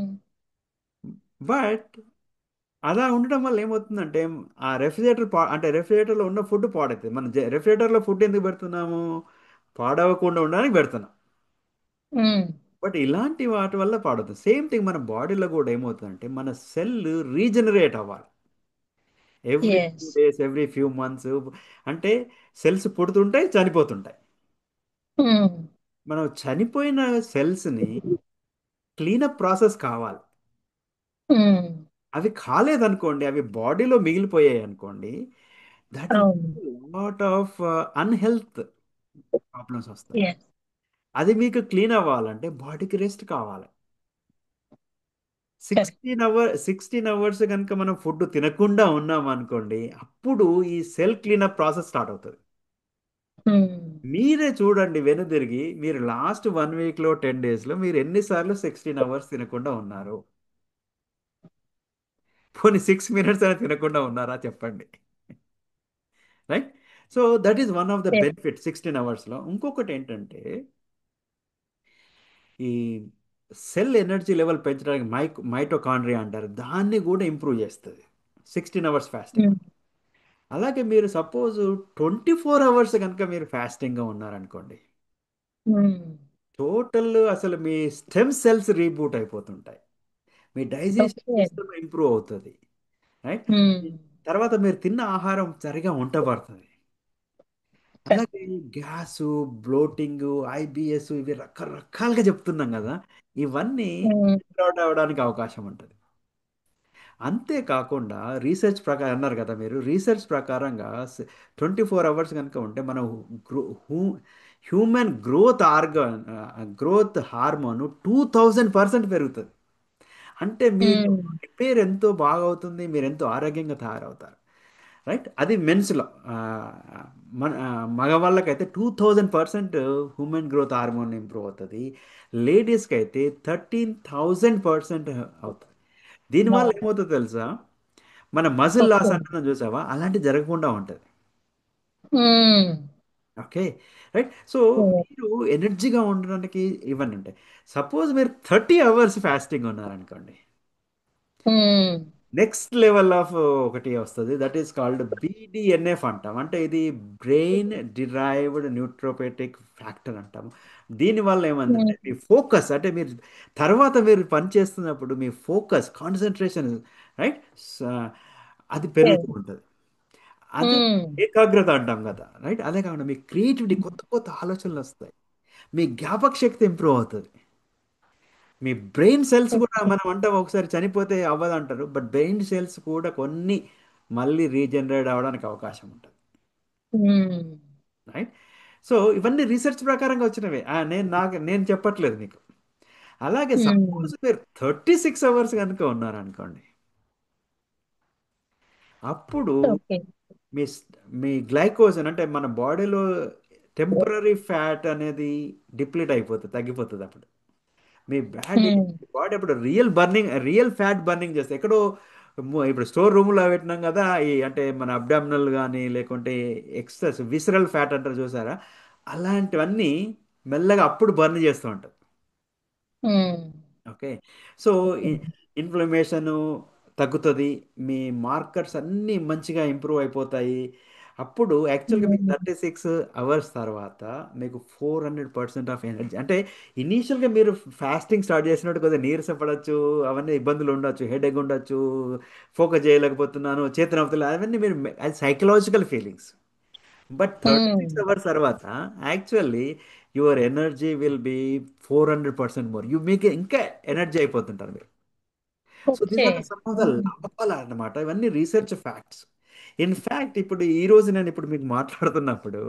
బట్ అలా ఉండడం వల్ల ఏమవుతుందంటే, ఆ రెఫ్రిజిరేటర్ అంటే రెఫ్రిజిరేటర్లో ఉన్న ఫుడ్ పాడవుతుంది. మనం రెఫ్రిజిరేటర్లో ఫుడ్ ఎందుకు పెడుతున్నాము, పాడవకుండా ఉండడానికి పెడుతున్నాం.
ఉమ్.
బట్ ఇలాంటి వాటి వల్ల పాడవుతుంది. సేమ్ థింగ్ మన బాడీలో కూడా ఏమవుతుందంటే, మన సెల్ రీజనరేట్ అవ్వాలి every few
yes.
Days, every few months. అంటే సెల్స్ పుడుతుంటాయి, చనిపోతుంటాయి.
ఉమ్,
మనం చనిపోయిన సెల్స్ని క్లీనప్ ప్రాసెస్ కావాలి.
ఉమ్.
అవి కాలేదనుకోండి, అవి బాడీలో మిగిలిపోయాయి అనుకోండి, దట్ విల్
అవును.
లాట్ ఆఫ్ అన్హెల్త్ ప్రాబ్లమ్స్ వస్తాయి.
ఎస్.
అది మీకు క్లీన్ అవ్వాలంటే బాడీకి రెస్ట్ కావాలి.
కరెక్ట్.
16 అవర్స్ కనుక మనం ఫుడ్ తినకుండా ఉన్నాం అనుకోండి, అప్పుడు ఈ సెల్ క్లీనప్ ప్రాసెస్ స్టార్ట్ అవుతుంది.
ఉమ్.
మీరే చూడండి వెనుదిరిగి, మీరు లాస్ట్ 1 వీక్లో 10 డేస్లో మీరు ఎన్నిసార్లు 16 అవర్స్ తినకుండా ఉన్నారు? పోనీ 6 మినిట్స్ అయినా తినకుండా ఉన్నారా చెప్పండి, right. So that is one of the
yes.
Benefit 16 అవర్స్లో. ఇంకొకటి ఏంటంటే, ఈ సెల్ ఎనర్జీ లెవెల్ పెంచడానికి మైటోకాండ్రియా అంటారు, దాన్ని కూడా ఇంప్రూవ్ చేస్తుంది 16 అవర్స్ ఫాస్టింగ్.
ఉమ్,
అలాగే మీరు సపోజ్ 24 అవర్స్ కనుక మీరు ఫాస్టింగ్గా ఉన్నారనుకోండి,
ఉమ్.
టోటల్ అసలు మీ స్టెమ్ సెల్స్ రీబూట్ అయిపోతుంటాయి, మీ డైజెషన్
ఓకే.
సిస్టమ్ ఇంప్రూవ్ అవుతుంది, రైట్.
ఉమ్.
తర్వాత మీరు తిన్న ఆహారం సరిగా వంట పడుతుంది.
కరెక్ట్.
అలాగే గ్యాసు, బ్లోటింగ్, ఐబిఎస్, ఇవి రకరకాలుగా చెప్తున్నాం కదా, ఇవన్నీ
ఉమ్,
అవుట్ అవ్వడానికి అవకాశం ఉంటుంది. అంతేకాకుండా రీసెర్చ్ ప్రకారం అన్నారు కదా మీరు, రీసెర్చ్ ప్రకారంగా 24 అవర్స్ కనుక ఉంటే మన గ్రో హ్యూమన్ గ్రోత్ హార్మోన్ 2000% పెరుగుతుంది. అంటే మీరు
ఉమ్.
రిపేర్ ఎంతో బాగా అవుతుంది, మీరు ఎంతో ఆరోగ్యంగా తయారవుతారు, రైట్. అది మెన్స్లో. మన మగవాళ్ళకైతే 2000% హ్యూమన్ గ్రోత్ హార్మోన్ ఇంప్రూవ్ అవుతుంది. లేడీస్కి అయితే 13,000% అవుతుంది. దీనివల్ల
వావ్.
ఏమవుతుందో తెలుసా, మన మజిల్ లాస్
ఓకే.
అంటున్నాం చూసావా, అలాంటి జరగకుండా ఉంటుంది.
ఉమ్.
Okay, right. సో మీరు ఎనర్జీగా ఉండడానికి ఇవన్నీ ఉంటాయి. సపోజ్ మీరు 30 అవర్స్ ఫాస్టింగ్ ఉన్నారనుకోండి,
ఉమ్.
నెక్స్ట్ లెవెల్ ఆఫ్ ఒకటి వస్తుంది, దట్ ఈస్ కాల్డ్ బీడిఎన్ఎఫ్ అంటాం. అంటే ఇది బ్రెయిన్ డిరైవ్డ్ న్యూట్రోపెటిక్ ఫ్యాక్టర్ అంటాము. దీనివల్ల ఏమందంటే
ఉమ్.
మీ ఫోకస్, అంటే మీరు తర్వాత మీరు పని చేస్తున్నప్పుడు మీ ఫోకస్ కాన్సన్ట్రేషన్, రైట్, అది పెరుగుతూ
ఎస్.
ఉంటుంది. అదే
ఉమ్.
ఏకాగ్రత అంటాం కదా, రైట్. అదే కాకుండా మీ క్రియేటివిటీ, కొత్త కొత్త ఆలోచనలు వస్తాయి, మీ జ్ఞాపక శక్తి ఇంప్రూవ్ అవుతుంది. మీ బ్రెయిన్ సెల్స్ కూడా,
ఓకే.
మనం అంటాం ఒకసారి చనిపోతే అవ్వదు అంటారు, బట్ బ్రెయిన్ సెల్స్ కూడా కొన్ని మళ్ళీ రీజనరేట్ అవ్వడానికి అవకాశం ఉంటుంది,
ఉమ్.
రైట్. సో ఇవన్నీ రీసెర్చ్ ప్రకారంగా వచ్చినవే, నేను చెప్పట్లేదు మీకు. అలాగే
ఉమ్.
సపోజ్ మీరు 36 అవర్స్ కనుక ఉన్నారనుకోండి, అప్పుడు
ఓకే.
మీ మీ గ్లైకోజన్, అంటే మన బాడీలో టెంపరీ ఫ్యాట్ అనేది డిప్లీట్ అయిపోతుంది, తగ్గిపోతుంది. అప్పుడు మీ
ఉమ్.
బాడీ అప్పుడు రియల్ ఫ్యాట్ బర్నింగ్ చేస్తే ఎక్కడో ఇప్పుడు స్టోర్ రూమ్లో పెట్టినాం కదా, ఈ అంటే మన అబ్డామినల్ కానీ లేకుంటే ఎక్సెస్ విసరల్ ఫ్యాట్ అంటారు చూసారా, అలాంటివన్నీ మెల్లగా అప్పుడు బర్న్ చేస్తూ ఉంటాం.
ఉమ్.
ఓకే. So
okay.
ఇన్ఫ్లమేషన్ తగ్గుతుంది. మీ మార్కర్స్ అన్నీ మంచిగా ఇంప్రూవ్ అయిపోతాయి. అప్పుడు యాక్చువల్గా మీకు
ఉమ్,
36 అవర్స్ తర్వాత మీకు 400% ఆఫ్ ఎనర్జీ. అంటే ఇనీషియల్గా మీరు ఫాస్టింగ్ స్టార్ట్ చేసినట్టు కొద్దిగా నీరస పడవచ్చు, అవన్నీ ఇబ్బందులు ఉండొచ్చు, హెడేక్ ఉండొచ్చు, ఫోకస్ చేయలేకపోతున్నాను, చేతన అవుతలే, అవన్నీ మీరు అది psychological feelings. But thirty
um,
six hours తర్వాత actually your energy will be 400% more. మీకు ఇంకా ఎనర్జీ అయిపోతుంటారు మీరు. So these
okay.
Are some of the లాభాలు అన్నమాట. ఇవన్నీ రీసెర్చ్ ఫ్యాక్ట్స్. ఇన్ఫ్యాక్ట్ ఇప్పుడు ఈ రోజు నేను ఇప్పుడు మీకు మాట్లాడుతున్నప్పుడు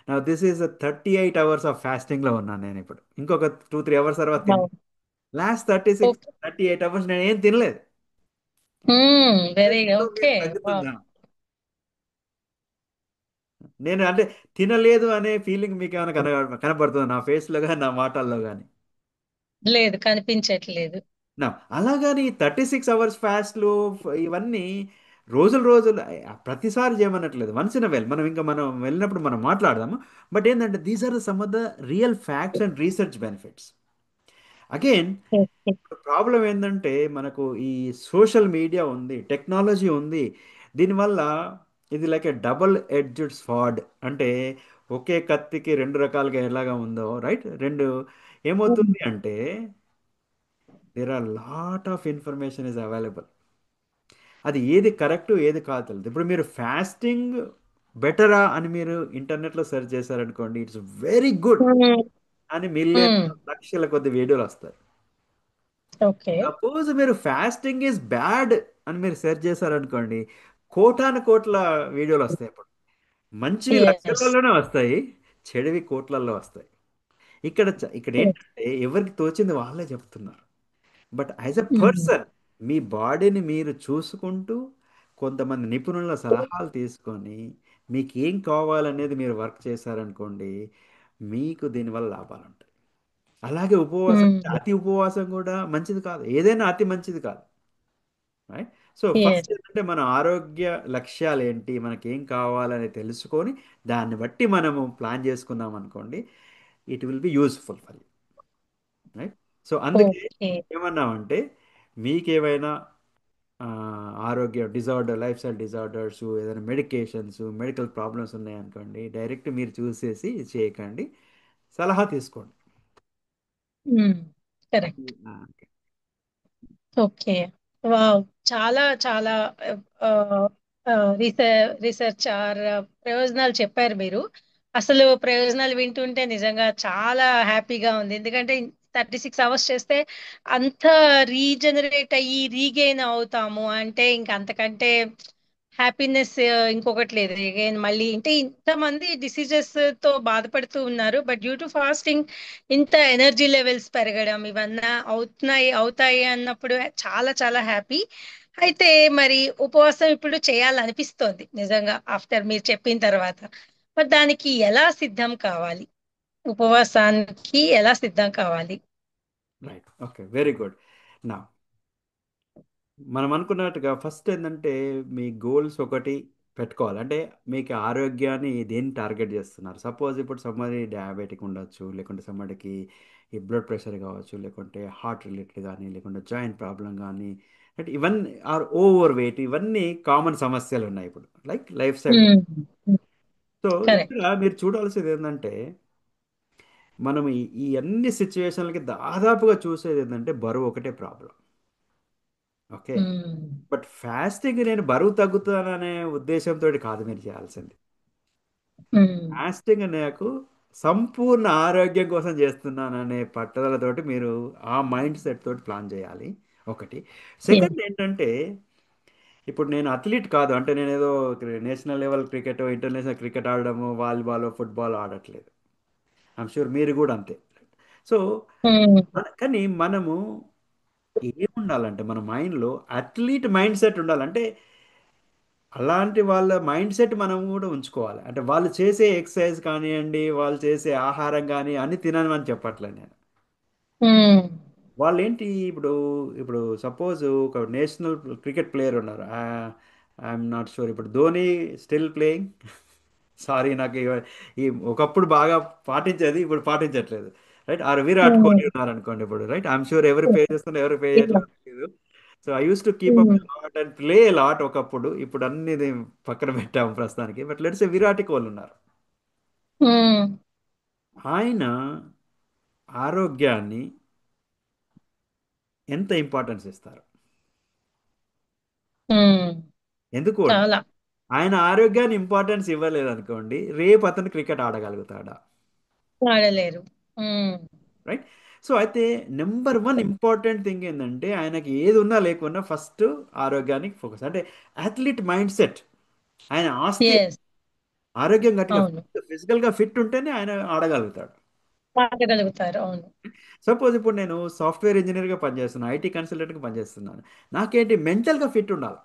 నా దిస్ ఈస్ 38 అవర్స్ ఆఫ్ ఫాస్టింగ్లో ఉన్నాను నేను ఇప్పుడు. ఇంకొక 2-3 అవర్స్ తర్వాత తింటాను. లాస్ట్ 36-38 అవర్స్ నేను ఏం తినలేదు.
Very
so
okay.
మీకు తగ్గుతుందా? నేను అంటే తినలేదు అనే ఫీలింగ్ మీకు ఏమైనా కనబడుతుందా నా ఫేస్లో కానీ నా మాటల్లో కానీ?
లేదు, కనిపించట్లేదు.
నా అలాగని 36 అవర్స్ ఫాస్ట్లు ఇవన్నీ రోజులు రోజులు ప్రతిసారి చేయమనట్లేదు. వన్స్ ఇన్ వెల్ మనం ఇంకా మనం వెళ్ళినప్పుడు మనం మాట్లాడదాము. బట్ ఏంటంటే these are some of the real facts and research benefits. Again
okay.
Problem ఏంటంటే మనకు ఈ సోషల్ మీడియా ఉంది, టెక్నాలజీ ఉంది. దీనివల్ల ఇది లైక్ ఏ డబుల్ ఎడ్జ్డ్ స్వాడ్. అంటే ఒకే కత్తికి రెండు రకాలుగా ఎలాగా ఉందో, రైట్, రెండు
ఉమ్,
ఏమవుతుంది అంటే there are lot of information is available. అది ఏది కరెక్ట్ ఏది కాదు తెలియదు. ఇప్పుడు మీరు ఫాస్టింగ్ బెటరా అని మీరు ఇంటర్నెట్లో సెర్చ్ చేశారనుకోండి, ఇట్స్ వెరీ గుడ్
ఉమ్,
అని మిలియన్
ఉమ్,
లక్షల కొద్ది వీడియోలు వస్తాయి.
ఓకే.
సపోజ్ మీరు ఫాస్టింగ్ ఈజ్ బ్యాడ్ అని మీరు సెర్చ్ చేశారనుకోండి, కోటాను కోట్ల వీడియోలు వస్తాయి. అప్పుడు మంచివి
ఎస్.
లక్షలలోనే వస్తాయి, చెడువి కోట్లల్లో వస్తాయి. ఇక్కడ ఏంటంటే ఎవరికి తోచింది వాళ్ళే చెప్తున్నారు. బట్ యాజ్ ఎ పర్సన్ మీ బాడీని మీరు చూసుకుంటూ కొంతమంది నిపుణుల సలహాలు తీసుకొని మీకు ఏం కావాలనేది మీరు వర్క్ చేశారనుకోండి, మీకు దీనివల్ల లాభాలు ఉంటాయి. అలాగే ఉపవాసం, అతి ఉపవాసం కూడా మంచిది కాదు. ఏదైనా అతి మంచిది కాదు, రైట్? So first
yes.
ఏంటంటే మన ఆరోగ్య లక్ష్యాలు ఏంటి, మనకి ఏం కావాలని తెలుసుకొని దాన్ని బట్టి మనము ప్లాన్ చేసుకున్నాం అనుకోండి, it will be useful for you, right? So అందుకే
ఓకే.
ఏమన్నామంటే మీకేమైనా ఆ, ఆరోగ్య డిజార్డర్, లైఫ్ స్టైల్ డిజార్డర్స్, ఏదైనా మెడికేషన్స్, మెడికల్ ప్రాబ్లమ్స్ ఉన్నాయనుకోండి, డైరెక్ట్ మీరు చూసేసి ఇది చేయకండి, సలహా తీసుకోండి.
కరెక్ట్.
ఆ,
ఓకే. వావ్! చాలా చాలా రీసెర్చ్ ప్రయోజనాలు చెప్పారు మీరు. అసలు ప్రయోజనాలు వింటుంటే నిజంగా చాలా హ్యాపీగా ఉంది. ఎందుకంటే 36 అవర్స్ చేస్తే అంత రీజనరేట్ అయ్యి రీగెయిన్ అవుతాము అంటే ఇంక అంతకంటే హ్యాపీనెస్ ఇంకొకటి లేదు. అగైన్ మళ్ళీ అంటే ఇంతమంది డిసీజెస్ తో బాధపడుతూ ఉన్నారు. బట్ డ్యూ టు ఫాస్టింగ్ ఇంత ఎనర్జీ లెవెల్స్ పెరగడం ఇవన్నీ అవుతాయి అన్నప్పుడు చాలా చాలా హ్యాపీ. అయితే మరి ఉపవాసం ఇప్పుడు చేయాలనిపిస్తోంది నిజంగా ఆఫ్టర్ మీరు చెప్పిన తర్వాత. మరి దానికి ఎలా సిద్ధం కావాలి? ఉపవాసానికి ఎలా సిద్ధం కావాలి?
Right, okay, very good. నా మనం అనుకున్నట్టుగా ఫస్ట్ ఏంటంటే మీ గోల్స్ ఒకటి పెట్టుకోవాలి. అంటే మీకు ఆరోగ్యాన్ని దేన్ని టార్గెట్ చేస్తున్నారు. సపోజ్ ఇప్పుడు సమ్మది డయాబెటిక్ ఉండొచ్చు, లేకుంటే సమ్మడికి ఈ బ్లడ్ ప్రెషర్ కావచ్చు, లేకుంటే హార్ట్ రిలేటెడ్ కానీ, లేకుంటే జాయింట్ ప్రాబ్లం కానీ, అంటే ఇవన్నీ ఆర్ ఓవర్ వెయిట్, ఇవన్నీ కామన్ సమస్యలు ఉన్నాయి ఇప్పుడు, లైక్ లైఫ్ స్టైల్. సో ఇక్కడ
కరెక్ట్.
మీరు చూడాల్సింది ఏంటంటే మనం ఈ అన్ని సిచ్యువేషన్లకి దాదాపుగా చూసేది ఏంటంటే బరువు ఒకటే ప్రాబ్లం. ఓకే. బట్ ఫాస్టింగ్ నేను బరువు తగ్గుతాననే ఉద్దేశంతో కాదు మీరు చేయాల్సింది. ఫాస్టింగ్ నాకు సంపూర్ణ ఆరోగ్యం కోసం చేస్తున్నాననే పట్టుదలతోటి మీరు ఆ మైండ్ సెట్ తోటి ప్లాన్ చేయాలి, ఒకటి. సెకండ్ ఏంటంటే ఇప్పుడు నేను అథ్లీట్ కాదు, అంటే నేను ఏదో national level cricket, international cricket ఆడడము, వాలీబాల్, ఫుట్బాల్ ఆడట్లేదు. ఐఎమ్ షూర్ మీరు కూడా అంతే. సో కానీ మనము ఏముండాలంటే మన మైండ్లో అథ్లీట్ మైండ్ సెట్ ఉండాలంటే అలాంటి వాళ్ళ మైండ్ సెట్ మనం కూడా ఉంచుకోవాలి. అంటే వాళ్ళు చేసే ఎక్సర్సైజ్ కానివ్వండి, వాళ్ళు చేసే ఆహారం కానీ అన్ని తినని చెప్పట్లేదు నేను. వాళ్ళు ఏంటి ఇప్పుడు, ఇప్పుడు సపోజ్ ఒక నేషనల్ క్రికెట్ ప్లేయర్ ఉన్నారు, ఐఎమ్ నాట్ షూర్ ఇప్పుడు ధోని స్టిల్ ప్లేయింగ్. సారీ నాకు ఈ ఒకప్పుడు బాగా పాటించేది, ఇప్పుడు పాటించట్లేదు, రైట్? ఆర్ విరాట్ కోహ్లీ ఉన్నారనుకోండి ఇప్పుడు, రైట్? ఐఎమ్ షూర్ ఎవరు పే చేస్తున్నారు ఎవరు పే చేయట్లేదు తెలియదు. So I use to keep up
um,
lot and play lot ఒకప్పుడు. ఇప్పుడు అన్ని ఇది పక్కన పెట్టాము ప్రస్తుతానికి. బట్ లెట్స్ విరాట్ కోహ్లీ ఉన్నారు.
ఉమ్,
ఆయన ఆరోగ్యాన్ని ఎంత ఇంపార్టెన్స్ ఇస్తారు?
ఉమ్,
ఎందుకు అంటే
చాలా
ఆయన ఆరోగ్యాన్ని ఇంపార్టెన్స్ ఇవ్వలేదు అనుకోండి, రేపు అతను క్రికెట్ ఆడగలుగుతాడా?
వాడలేరు. ఉమ్,
రైట్. సో అయితే నెంబర్ వన్ ఇంపార్టెంట్ థింగ్ ఏంటంటే ఆయనకి ఏది ఉన్నా లేకున్నా ఫస్ట్ ఆరోగ్యానికి ఫోకస్. అంటే అథ్లీట్ మైండ్ సెట్. ఆయన ఆస్తి
ఎస్,
ఆరోగ్యం గట్టిగా
అవును,
ఫిజికల్గా ఫిట్ ఉంటేనే ఆయన ఆడగలుగుతాడు.
వాడగలుగుతారు. అవును.
సపోజ్ ఇప్పుడు నేను సాఫ్ట్వేర్ ఇంజనీర్గా పనిచేస్తున్నాను, ఐటీ కన్సల్టెంట్గా పనిచేస్తున్నాను. నాకేంటి మెంటల్గా ఫిట్ ఉండాలి,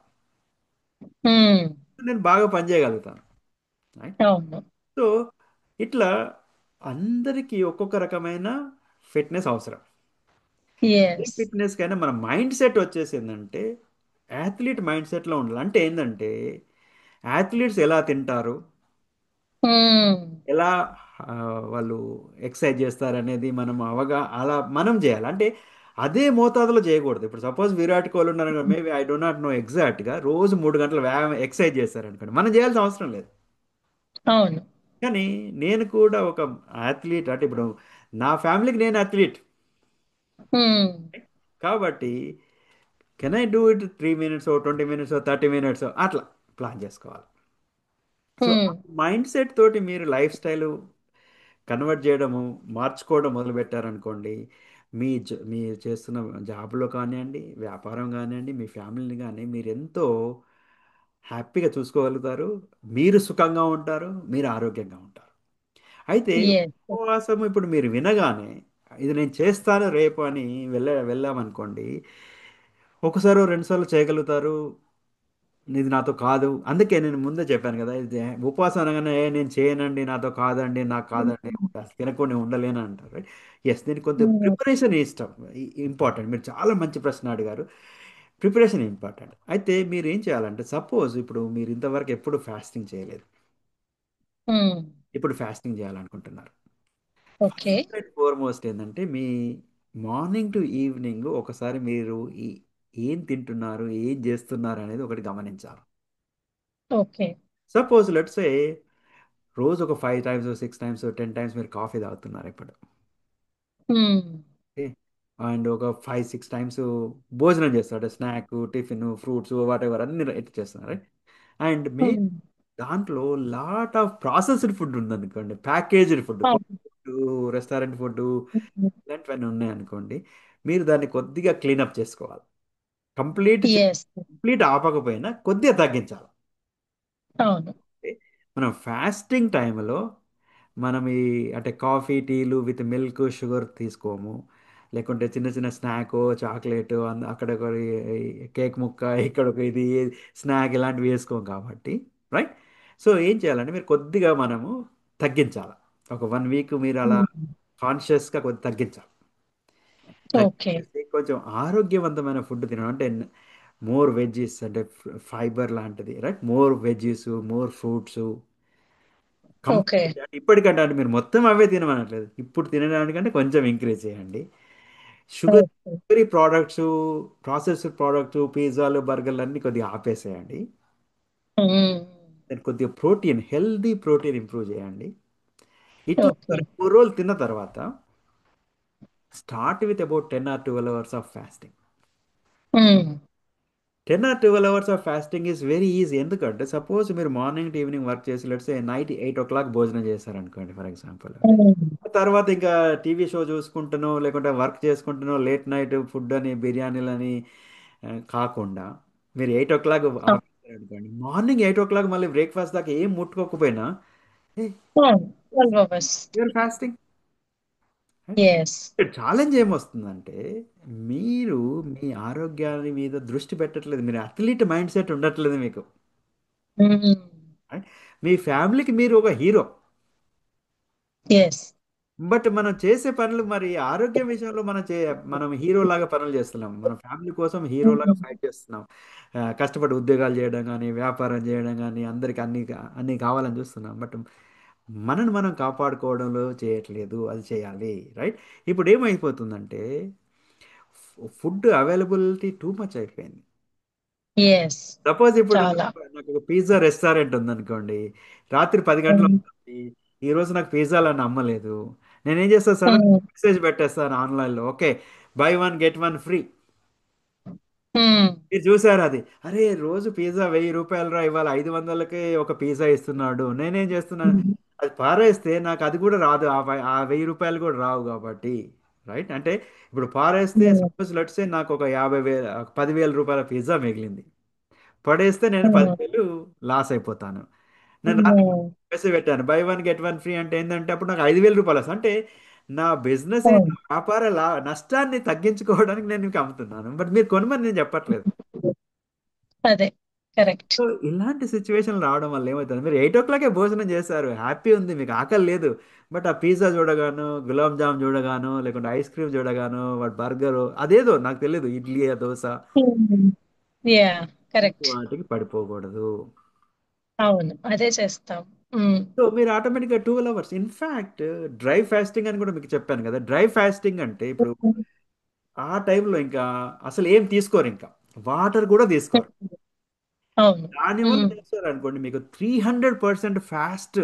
ఉమ్,
నేను బాగా పనిచేయగలుగుతాను. రైట్.
అవును.
సో ఇట్లా అందరికీ ఒక్కొక్క రకమైన ఫిట్నెస్ అవసరం. A
S.
ఫిట్నెస్ కైనా మన మైండ్ సెట్ వచ్చేసిందంటే యాథ్లీట్ మైండ్ సెట్లో ఉండాలి. అంటే ఏంటంటే యాథ్లీట్స్ ఎలా తింటారు,
ఉమ్,
ఎలా ఆ, వాళ్ళు ఎక్సర్సైజ్ చేస్తారు అనేది మనం అలా మనం చేయాలి. అంటే అదే మోతాదులో చేయకూడదు. ఇప్పుడు సపోజ్ విరాట్ కోహ్లీ ఉన్నారు, maybe I do not know ఎగ్జాక్ట్గా రోజు 3 గంటలు వ్యాయామం ఎక్సర్సైజ్ చేస్తారనుకోండి, మనం చేయాల్సిన అవసరం లేదు.
అవును.
కానీ నేను కూడా ఒక అథ్లీట్. అంటే ఇప్పుడు నా ఫ్యామిలీకి నేను అథ్లీట్
ఉమ్,
కాబట్టి can I do it 3 minutes 20 minutes 30 minutes అట్లా ప్లాన్ చేసుకోవాలి. సో
ఉమ్,
మైండ్ సెట్ తోటి మీరు లైఫ్ స్టైల్ కన్వర్ట్ చేయడము, మార్చుకోవడం మొదలుపెట్టారనుకోండి, మీరు చేస్తున్న జాబ్లో కానివ్వండి, వ్యాపారం కానివ్వండి, మీ ఫ్యామిలీని కానీ మీరు ఎంతో హ్యాపీగా చూసుకోగలుగుతారు. మీరు సుఖంగా ఉంటారు, మీరు ఆరోగ్యంగా ఉంటారు. అయితే
ఎస్.
ఉపవాసం ఇప్పుడు మీరు వినగానే ఇది నేను చేస్తాను రేపు అని వెళ్ళామనుకోండి, ఒకసారి రెండు సార్లు చేయగలుగుతారు. ఇది నాతో కాదు. అందుకే నేను ముందే చెప్పాను కదా, ఇది ఉపవాసం అనగానే "ఏ, నేను చేయనండి, నాతో కాదండి, నాకు కాదండి, అసలు తినకుండా ఉండలేను" అంటారు. ఎస్, దీనికి కొంత
ఉమ్,
ప్రిపరేషన్ ఇష్టం ఇంపార్టెంట్. మీరు చాలా మంచి ప్రశ్న అడిగారు. Preparation important. అయితే మీరు ఏం చేయాలంటే సపోజ్ ఇప్పుడు మీరు ఇంతవరకు ఎప్పుడు ఫాస్టింగ్ చేయలేదు,
ఉమ్,
ఇప్పుడు ఫాస్టింగ్ చేయాలనుకుంటున్నారు.
ఓకే.
ఫస్ట్ అండ్ ఫార్మోస్ట్ ఏంటంటే మీ మార్నింగ్ టు ఈవినింగ్ ఒకసారి మీరు ఏం తింటున్నారు, ఏం చేస్తున్నారు అనేది ఒకటి గమనించాలి.
ఓకే.
సపోజ్ లెట్స్ ఏ రోజు ఒక 5 టైమ్స్ 6 టైమ్స్ 10 టైమ్స్ మీరు కాఫీ తాగుతున్నారు ఇప్పుడు.
ఉమ్,
ఓకే. అండ్ ఒక 5 6 టైమ్స్ భోజనం చేస్తాడు, snack tiffin fruits what ever అన్ని ఇట్లా చేస్తున్నారు. అండ్ మీ
ఉమ్,
దాంట్లో లాట్ ఆఫ్ ప్రాసెస్డ్ ఫుడ్ ఉందనుకోండి, ప్యాకేజ్డ్ ఫుడ్,
అవును.
రెస్టారెంట్ ఫుడ్ ఇలాంటివన్నీ ఉన్నాయనుకోండి, మీరు దాన్ని కొద్దిగా క్లీనప్ చేసుకోవాలి. Complete
yes.
కంప్లీట్ ఆపకపోయినా కొద్దిగా తగ్గించాలి.
అవును.
అంటే మనం ఫాస్టింగ్ టైంలో మనం అంటే కాఫీ టీలు విత్ మిల్క్ షుగర్ తీసుకోము. లేకుంటే చిన్న చిన్న స్నాక్ చాక్లెట్ అక్కడ ఒక కేక్ ముక్క ఇక్కడ ఒక ఇది స్నాక్ ఇలాంటివి వేసుకోం కాబట్టి. రైట్. సో ఏం చేయాలంటే మీరు కొద్దిగా మనము తగ్గించాలి. ఒక 1 వీక్ మీరు అలా
ఉమ్,
కాన్షియస్గా కొద్దిగా తగ్గించాలి.
ఓకే.
తగ్గించేసి కొంచెం ఆరోగ్యవంతమైన ఫుడ్ తినడం. అంటే మోర్ వెజ్జీస్, అంటే ఫైబర్ లాంటిది. Right. More veggies, more fruits.
Okay.
Complete అంటే ఇప్పటికంటే అంటే మీరు మొత్తం అవే తినమనట్లేదు. ఇప్పుడు తినడానికంటే కొంచెం ఇంక్రీజ్ చేయండి. Sugar
okay.
Sugary products, processed products, పిజ్జాలు బర్గర్లు అన్నీ కొద్దిగా ఆపేసేయండి.
ఉమ్,
దాన్ని కొద్దిగా ప్రోటీన్, హెల్దీ ప్రోటీన్ ఇంప్రూవ్ చేయండి. ఇట్లా ఒక
ఓకే.
2 3 రోజులు తిన్న తర్వాత start with about 10 or 12 hours of fasting.
Um,
10 or 12 hours of fasting is very easy. ఎందుకంటే సపోజ్ మీరు మార్నింగ్ టు ఈవినింగ్ వర్క్ చేసి లెట్స్ నైట్ 8 o'clock భోజనం చేశారనుకోండి ఫర్ ఎగ్జాంపుల్.
ఉమ్,
తర్వాత ఇంకా టీవీ షో చూసుకుంటునో లేకుంటే వర్క్ చేసుకుంటునో లేట్ నైట్ ఫుడ్ అని బిర్యానీలని కాకుండా మీరు 8 o'clock ఆఫీస్ అనుకోండి, మార్నింగ్ 8 o'clock మళ్ళీ బ్రేక్ఫాస్ట్ దాకా ఏం ముట్టుకోకపోయినా
అవును. 12 hours.
You're fasting.
Yes.
Challenge ఏమొస్తుందంటే మీరు మీ ఆరోగ్యాన్ని మీద దృష్టి పెట్టట్లేదు, మీరు అథ్లీట్ మైండ్ సెట్ ఉండట్లేదు మీకు.
ఉమ్,
Right? మీ ఫ్యామిలీకి మీరు ఒక హీరో.
ఎస్.
బట్ మనం చేసే పనులు మరి ఆరోగ్యం విషయంలో మనం హీరో లాగా పనులు చేస్తున్నాం. మన ఫ్యామిలీ కోసం హీరో లాగా
ఉమ్,
ఫైట్ చేస్తున్నాం. కష్టపడి ఉద్యోగాలు చేయడం కానీ, వ్యాపారం చేయడం కానీ, అందరికి అన్ని కావాలని చూస్తున్నాం. బట్ మనని మనం కాపాడుకోవడంలో చేయట్లేదు. అది చేయాలి. రైట్. ఇప్పుడు ఏమైపోతుందంటే ఫుడ్ అవైలబిలిటీ టూ మచ్ అయిపోయింది.
ఎస్.
సపోజ్ ఇప్పుడు
చాలా.
నాకు ఒక పిజ్జా రెస్టారెంట్ ఉందనుకోండి, రాత్రి 10 గంటలు
ఉమ్,
అవుతుంది, ఈ రోజు నాకు పిజ్జాలని అమ్మలేదు, నేనేం చేస్తాను, సడన్
ఉమ్,
మెసేజ్ పెట్టేస్తాను ఆన్లైన్లో, okay buy one get one free.
Um,
మీరు చూసారు అది, అరే రోజు పిజ్జా 1000 రూపాయలు రా, ఇవాళ 500కి ఒక పిజ్జా ఇస్తున్నాడు, నేనేం చేస్తున్నాను,
ఉమ్,
అది పారేస్తే నాకు అది కూడా రాదు, ఆ 1000 రూపాయలు కూడా రావు కాబట్టి. రైట్ అంటే ఇప్పుడు పారేస్తే
ఉమ్,
సపోజ్ లెట్సే నాకు ఒక 50,000 10,000 రూపాయల పిజ్జా మిగిలింది, పడేస్తే నేను
ఉమ్,
10,000 లాస్ అయిపోతాను. నేను
ఉమ్,
మెసేజ్ పెట్టాను by one get one free అంటే ఏంటంటే అప్పుడు నాకు 5,000 రూపాయలు వస్తాయి. అంటే నా బిజినెస్ అయిన
ఉమ్.
వ్యాపార నష్టాన్ని తగ్గించుకోవడానికి నేను మీకు అమ్ముతున్నాను, బట్ మీరు కొనమని నేను చెప్పట్లేదు.
అదే. కరెక్ట్.
సో ఇలాంటి సిచ్యువేషన్ రావడం వల్ల ఏమవుతుంది, మీరు 8 ఓ క్లాకే భోజనం చేశారు, హ్యాపీ ఉంది, మీకు ఆకలి లేదు, బట్ ఆ పిజ్జా చూడగాను, గులాబ్ జామ్ చూడగాను, లేకుంటే ఐస్ క్రీమ్ చూడగాను, వాటి బర్గరు అదేదో నాకు తెలియదు, ఇడ్లీ దోశ,
యా. కరెక్ట్.
వాటికి పడిపోకూడదు.
అవును, అదే చేస్తాం. ఉమ్,
సో మీరు ఆటోమేటిక్గా 12 అవర్స్, ఇన్ఫ్యాక్ట్ డ్రై ఫాస్టింగ్ అని కూడా మీకు చెప్పాను కదా, డ్రై ఫాస్టింగ్ అంటే ఇప్పుడు ఆ టైంలో ఇంకా అసలు ఏం తీసుకోరు, ఇంకా వాటర్ కూడా తీసుకోరు.
అవును.
దానివల్ల
ఉమ్.
చేస్తారు అనుకోండి, మీకు 300% ఫాస్ట్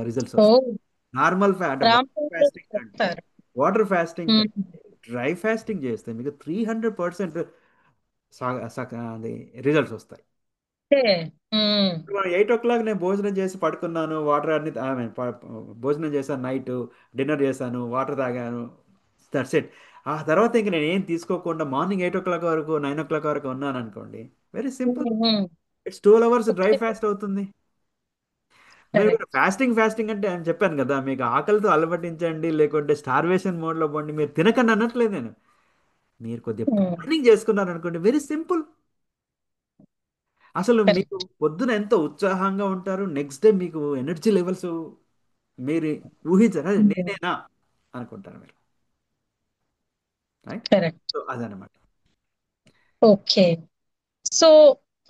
రిజల్ట్స్
ఓ.
వస్తాయి. నార్మల్ అంటే వాటర్
రాంపల్లి
ఫాస్టింగ్ కంటే,
చెప్తారు.
వాటర్ ఫాస్టింగ్
ఉమ్.
కంటే డ్రై ఫాస్టింగ్ చేస్తే మీకు 300% అది రిజల్ట్స్ వస్తాయి.
ఓకే. ఉమ్,
ఇప్పుడు మనం 8 ఓ క్లాక్ నేను భోజనం చేసి పడుకున్నాను, వాటర్ అన్ని భోజనం చేశాను, నైట్ డిన్నర్ చేశాను, వాటర్ తాగాను, దట్స్ ఇట్. ఆ తర్వాత ఇంక నేను ఏం తీసుకోకుండా మార్నింగ్ 8 ఓ క్లాక్ వరకు 9 ఓ క్లాక్ వరకు ఉన్నాను అనుకోండి, very simple,
um.
It's 12 hours dry
okay.
Fast అవుతుంది. మీరు
కరెక్ట్.
ఫాస్టింగ్ ఫాస్టింగ్ అంటే అని చెప్పాను కదా, మీకు ఆకలితో అలమటించండి, లేకుంటే స్టార్వేషన్ మోడ్లో పోండి, మీరు తినకండి అనట్లేదు నేను. మీరు కొద్దిగా
ఉమ్.
ప్లానింగ్ చేసుకున్నారు అనుకోండి, వెరీ సింపుల్. అసలు మీకు
కరెక్ట్.
పొద్దున ఎంత ఉత్సాహంగా ఉంటారు, నెక్స్ట్ డే మీకు ఎనర్జీ లెవెల్స్ మీరు ఊహించారు, "అరే,
ఉమ్.
నేనేనా" అనుకుంటారు మీరు. రైట్.
కరెక్ట్.
సో అదనమాట.
ఓకే. సో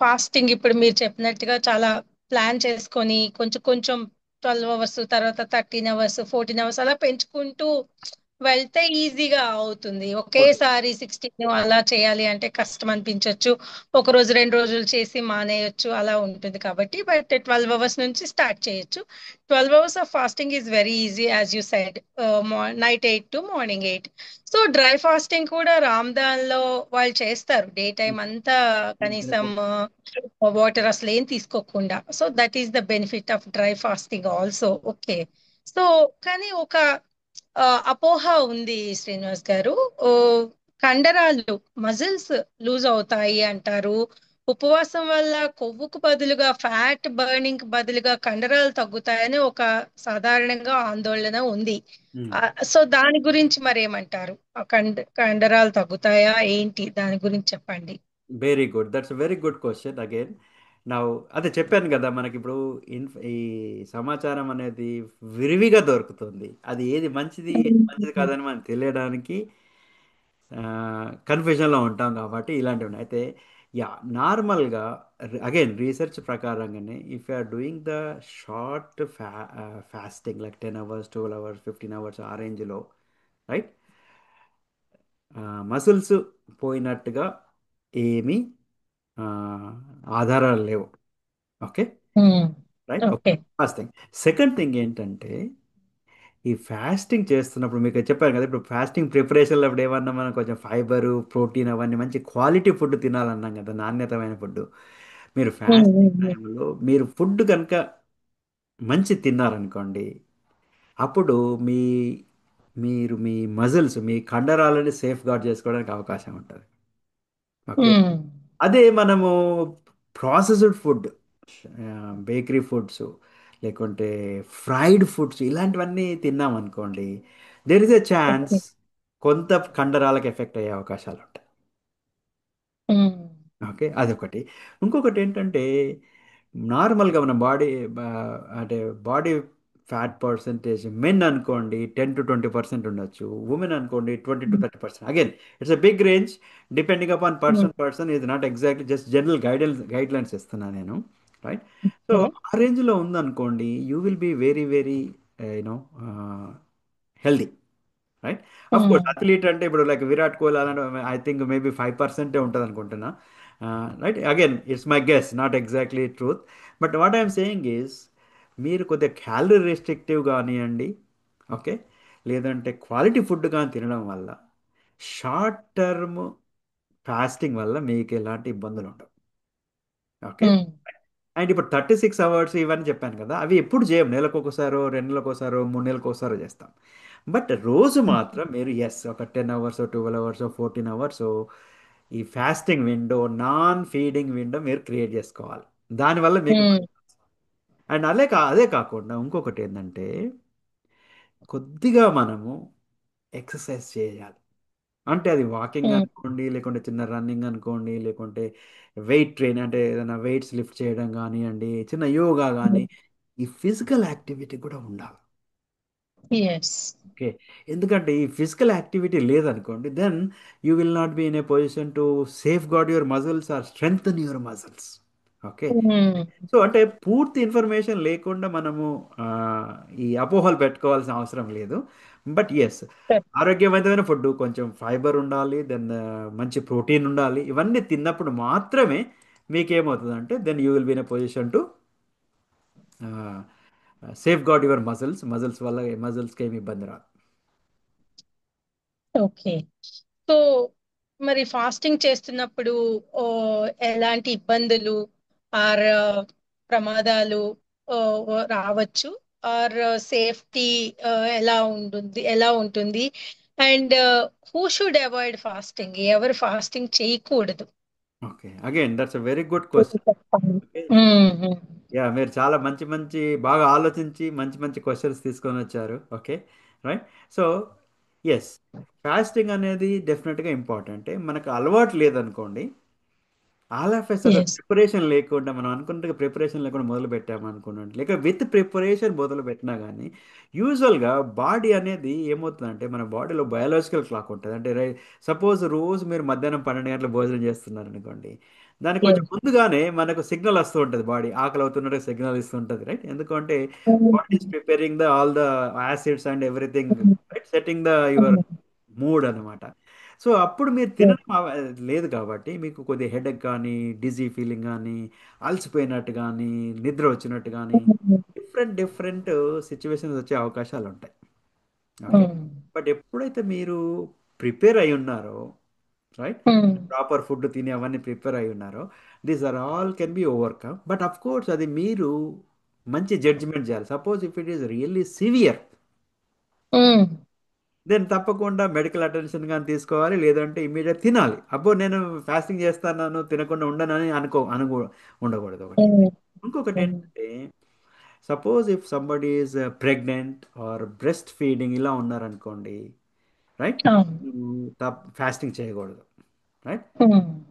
ఫాస్టింగ్ ఇప్పుడు మీరు చెప్పినట్టుగా చాలా ప్లాన్ చేసుకొని కొంచెం కొంచెం 12 అవర్స్, తర్వాత 13 అవర్స్, 14 అవర్స్ అలా పెంచుకుంటూ వెళ్తే ఈజీగా అవుతుంది.
అవుతుంది.
ఒకేసారి 16 అలా చేయాలి అంటే కష్టం అనిపించవచ్చు. ఒక రోజు 2 రోజులు చేసి మానేయొచ్చు, అలా ఉంటుంది. కాబట్టి బట్ 12 అవర్స్ నుంచి స్టార్ట్ చేయొచ్చు. 12 hours of fasting is very easy as you side. Night 8 to morning 8. So dry fasting కూడా రామ్దాన్ లో వాళ్ళు చేస్తారు, డే టైం అంతా
నేను
కనీసం
తినకుండా.
వాటర్ అసలు ఏం తీసుకోకుండా. So that is the benefit of dry fasting also. Okay. So కానీ ఒక అపోహ ఉంది శ్రీనివాస్ గారు. ఓ, కండరాలు, మజిల్స్ లూజ్ అవుతాయి అంటారు. ఉపవాసం వల్ల కొవ్వుకు బదులుగా ఫ్యాట్ బర్నింగ్ బదులుగా కండరాలు తగ్గుతాయని ఒక సాధారణంగా ఆందోళన ఉంది.
ఉమ్.
సో దాని గురించి మరేమంటారు? ఆ కండరాలు తగ్గుతాయా ఏంటి, దాని గురించి చెప్పండి.
Very good, that's very good question again. నా అదే చెప్పాను కదా, మనకి ఇప్పుడు ఈ సమాచారం అనేది విరివిగా దొరుకుతుంది, అది ఏది మంచిది ఏది మంచిది కాదని మనకు తెలియడానికి కన్ఫ్యూజన్లో ఉంటాం, కాబట్టి ఇలాంటివి ఉన్నాయి. అయితే యా, నార్మల్గా అగైన్ రీసెర్చ్ ప్రకారంగానే if you are doing the short fasting like 10 hours 12 hours 15 hours ఆ రేంజ్లో, రైట్, మసిల్స్ పోయినట్టుగా ఏమీ ఆ, ఆధారాలు లేవు. Okay. Right. Okay.
Okay.
First thing. Second thing ఏంటంటే, ఈ ఫాస్టింగ్ చేస్తున్నప్పుడు మీకు చెప్పాను కదా, ఇప్పుడు ఫాస్టింగ్ ప్రిపరేషన్లో అప్పుడు ఏమన్నా మనం కొంచెం ఫైబరు ప్రోటీన్ అవన్నీ మంచి క్వాలిటీ ఫుడ్ తినాలన్నాం కదా, నాణ్యతమైన ఫుడ్. మీరు ఫాస్టింగ్ టైంలో మీరు ఫుడ్ కనుక మంచి తిన్నారనుకోండి, అప్పుడు మీ మజిల్స్, మీ కండరాలని సేఫ్ గార్డ్ చేసుకోవడానికి అవకాశం ఉంటుంది. ఓకే. అదే మనము ప్రాసెస్డ్ ఫుడ్, బేకరీ ఫుడ్స్, లేకుంటే ఫ్రైడ్ ఫుడ్స్ ఇలాంటివన్నీ తిన్నాం అనుకోండి, there is a chance
okay.
కొంత కండరాలకు ఎఫెక్ట్ అయ్యే అవకాశాలు ఉంటాయి. ఓకే, అదొకటి. ఇంకొకటి ఏంటంటే, నార్మల్గా మన బాడీ అంటే బాడీ ఫ్యాట్ పర్సంటేజ్ మెన్ అనుకోండి 10 to 20% ఉండొచ్చు, ఉమెన్ అనుకోండి 20 to 30%. Again it's a big range, depending upon person ఇది not exactly, just general guidelines ఇస్తున్నాను నేను. రైట్. సో ఆ రేంజ్లో ఉందనుకోండి, you will be very very you know healthy. Right. Of course
hmm.
Athlete అంటే ఇప్పుడు లైక్ విరాట్ కోహ్లీ అలాంటి ఐ థింక్ మేబీ 5% ఉంటుంది అనుకుంటున్నా. Right, again it's my guess, not exactly truth. But what I'm saying is, మీరు కొద్దిగా క్యాలరీ రెస్ట్రిక్టివ్ కానివ్వండి, okay, లేదంటే quality food కానీ తినడం వల్ల షార్ట్ టర్మ్ ఫాస్టింగ్ వల్ల మీకు ఎలాంటి ఇబ్బందులు ఉండవు. ఓకే.
హ్మ్.
అండ్ ఇప్పుడు 36 అవర్స్ ఇవన్నీ చెప్పాను కదా, అవి ఎప్పుడు చేయం, నెలకు ఒకసారో 2 నెలలకు ఒకసారో 3 నెలలకు ఒకసారో చేస్తాం. బట్ రోజు మాత్రం మీరు ఎస్ ఒక 10 అవర్స్ 12 అవర్స్ 14 అవర్స్ ఈ fasting window, non feeding window మీరు క్రియేట్ చేసుకోవాలి. దానివల్ల మీకు
హ్మ్.
అండ్ అదే కాకుండా ఇంకొకటి ఏంటంటే, కొద్దిగా మనము ఎక్సర్సైజ్ చేయాలి. అంటే అది వాకింగ్
హ్మ్.
అనుకోండి, లేకుంటే చిన్న రన్నింగ్ అనుకోండి, లేకుంటే వెయిట్ ట్రైన్ అంటే ఏదైనా వెయిట్స్ లిఫ్ట్ చేయడం కానివ్వండి, చిన్న యోగా కానీ, ఈ ఫిజికల్ యాక్టివిటీ కూడా ఉండాలి.
యెస్.
ఓకే. ఎందుకంటే ఈ ఫిజికల్ యాక్టివిటీ లేదనుకోండి, then you will not be in a position to safeguard your muscles or strengthen your muscles. Okay.
Hmm.
So అంటే పూర్తి ఇన్ఫర్మేషన్ లేకుండా మనము ఆ, ఈ అపోహలు పెట్టుకోవాల్సిన అవసరం లేదు. బట్ ఎస్, ఆరోగ్యవంతమైన ఫుడ్, కొంచెం ఫైబర్ ఉండాలి, దెన్ మంచి ప్రోటీన్ ఉండాలి. ఇవన్నీ తిన్నప్పుడు మాత్రమే మీకేమవుతుందంటే then you will be in a position to safeguard your muscles. Muscles వల్ల మజిల్స్కి ఏమి ఇబ్బంది రాదు.
ఓకే. సో మరి ఫాస్టింగ్ చేస్తున్నప్పుడు ఓ, ఎలాంటి ఇబ్బందులు ఆర్ ప్రమాదాలు రావచ్చు, ఆర్ సేఫ్టీ ఎలా ఉంటుంది and who should avoid fasting, ఎవరు ఫాస్టింగ్ చేయకూడదు?
Okay, again that's a very good
కొంచెం
క్వశ్చన్.
చెప్పండి.
ఓకే.
హ్మ్. హ్మ్.
యా, మీరు చాలా మంచి మంచి బాగా ఆలోచించి మంచి మంచి క్వశ్చన్స్ తీసుకొని వచ్చారు. Okay. Right. So yes, fasting అనేది డెఫినెట్గా ఇంపార్టెంటే. మనకు అలవాటు లేదనుకోండి, all of a sudden
yes.
Preparation లేకుండా, మనం అనుకున్నట్టుగా ప్రిపరేషన్ లేకుండా మొదలు పెట్టాము అనుకున్నాను, లేక విత్ ప్రిపరేషన్ మొదలు పెట్టినా కానీ యూజువల్గా బాడీ అనేది ఏమవుతుందంటే, మన బాడీలో బయాలజికల్ క్లాక్ ఉంటుంది. అంటే సపోజ్ రోజు మీరు మధ్యాహ్నం 12 గంటల భోజనం చేస్తున్నారు అనుకోండి, దానికి కొంచెం
ఎస్.
ముందుగానే మనకు సిగ్నల్ వస్తూ ఉంటుంది, బాడీ ఆకలి అవుతున్నట్టు సిగ్నల్ ఇస్తూ ఉంటుంది, రైట్. ఎందుకంటే body is preparing the all the acids and everything, right, setting the your mood అనమాట. సో అప్పుడు మీరు తినడం లేదు కాబట్టి మీకు కొద్దిగా హెడేక్ కానీ, డిజీ ఫీలింగ్ కానీ, అలసిపోయినట్టు కానీ, నిద్ర వచ్చినట్టు కానీ, డిఫరెంట్ డిఫరెంట్ సిచ్యువేషన్స్ వచ్చే అవకాశాలు ఉంటాయి. ఓకే. బట్ ఎప్పుడైతే మీరు ప్రిపేర్ అయి ఉన్నారో, రైట్, ప్రాపర్ ఫుడ్ తిని అవన్నీ ప్రిపేర్ అయి ఉన్నారో, these are all can be overcome. But of course అది మీరు మంచి జడ్జిమెంట్ చేయాలి. Suppose if it is really severe, then తప్పకుండా మెడికల్ అటెన్షన్ కానీ తీసుకోవాలి, లేదంటే ఇమీడియట్ తినాలి. అబ్బో నేను ఫాస్టింగ్ చేస్తాను తినకుండా ఉండనని ఉండకూడదు ఒకటి. ఇంకొకటి ఏంటంటే, suppose if somebody is pregnant are breast feeding ఇలా ఉన్నారనుకోండి, రైట్, ఫాస్టింగ్ చేయకూడదు, రైట్.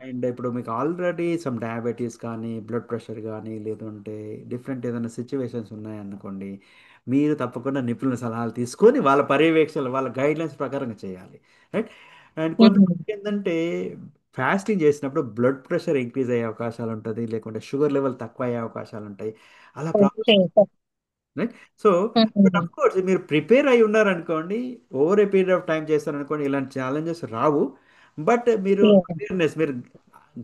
అండ్ ఇప్పుడు మీకు ఆల్రెడీ సమ్ డయాబెటీస్ కానీ, బ్లడ్ ప్రెషర్ కానీ, లేదంటే డిఫరెంట్ ఏదైనా సిచ్యువేషన్స్ ఉన్నాయనుకోండి, మీరు తప్పకుండా నిపుణుల సలహాలు తీసుకొని వాళ్ళ పర్యవేక్షణ, వాళ్ళ గైడ్లైన్స్ ప్రకారంగా చేయాలి, రైట్. అండ్ కొంతమంది ఏంటంటే ఫాస్టింగ్ చేసినప్పుడు బ్లడ్ ప్రెషర్ ఇంక్రీజ్ అయ్యే అవకాశాలు ఉంటుంది, లేకుంటే షుగర్ లెవెల్ తక్కువ అయ్యే అవకాశాలు ఉంటాయి. అలా problems,
okay.
Right. So but of course మీరు ప్రిపేర్ అయి ఉన్నారనుకోండి, over a period of time చేస్తారనుకోండి, ఇలాంటి ఛాలెంజెస్ రావు. బట్ మీరు అవేర్నెస్ మీరు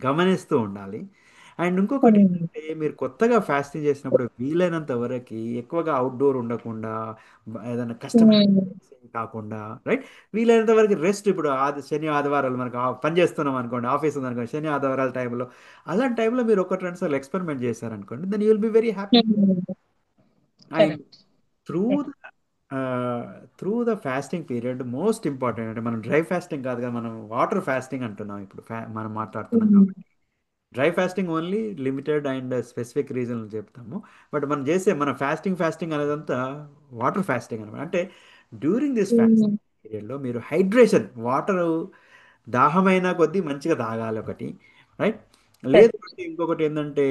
గమనిస్తూ ఉండాలి. అండ్ ఇంకొకటి ఏంటంటే, మీరు కొత్తగా ఫాస్టింగ్ చేసినప్పుడు వీలైనంత వరకు ఎక్కువగా అవుట్డోర్ ఉండకుండా, ఏదైనా కష్టమైన కాకుండా, రైట్, వీలైనంత వరకు రెస్ట్. ఇప్పుడు శని ఆదివారాలు మనకు పని చేస్తున్నాం అనుకోండి, ఆఫీస్ ఉంది అనుకోండి, శని ఆదివారాల టైంలో, అలాంటి టైంలో మీరు ఒకటి రెండు సార్లు ఎక్స్పెరిమెంట్ చేశారనుకోండి, then you will be very happy. And
correct.
Through the through the fasting period most important అంటే, మనం డ్రై ఫాస్టింగ్ కాదు కదా, మనం వాటర్ ఫాస్టింగ్ అంటున్నాం ఇప్పుడు, మనం మాట్లాడుతున్నాం కాబట్టి. Dry fasting only limited and specific రీజన్లు చెప్తాము. బట్ మనం చేసే మన ఫాస్టింగ్ అనేదంతా వాటర్ ఫాస్టింగ్ అనమాట. అంటే డ్యూరింగ్ దిస్ ఫాస్టింగ్ పీరియడ్లో మీరు హైడ్రేషన్, వాటర్ దాహమైన కొద్దీ మంచిగా తాగాలి ఒకటి, రైట్. లేదు అంటే ఇంకొకటి ఏంటంటే,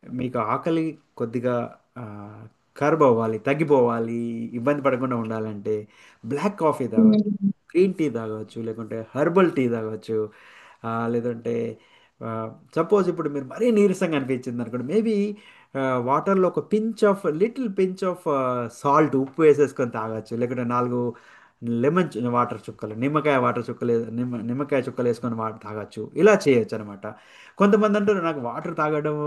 మీకు ఆకలి కొద్దిగా కర్బ్ అవ్వాలి, తగ్గిపోవాలి, ఇబ్బంది పడకుండా ఉండాలంటే బ్లాక్ కాఫీ తాగొచ్చు, గ్రీన్ టీ తాగొచ్చు, లేకుంటే హెర్బల్ టీ తాగొచ్చు. లేదంటే సపోజ్ ఇప్పుడు మీరు మరీ నీరసంగా అనిపించింది అనుకోండి, మేబీ వాటర్లో ఒక లిటిల్ పించ్ ఆఫ్ సాల్ట్, ఉప్పు వేసేసుకొని తాగొచ్చు, లేకుంటే వాటర్ చుక్కలు, నిమ్మకాయ వాటర్ చుక్కలు, నిమ్మకాయ చుక్కలు వేసుకొని వాటర్ తాగొచ్చు. ఇలా చేయొచ్చు అనమాట. కొంతమంది అంటారు నాకు వాటర్ తాగడం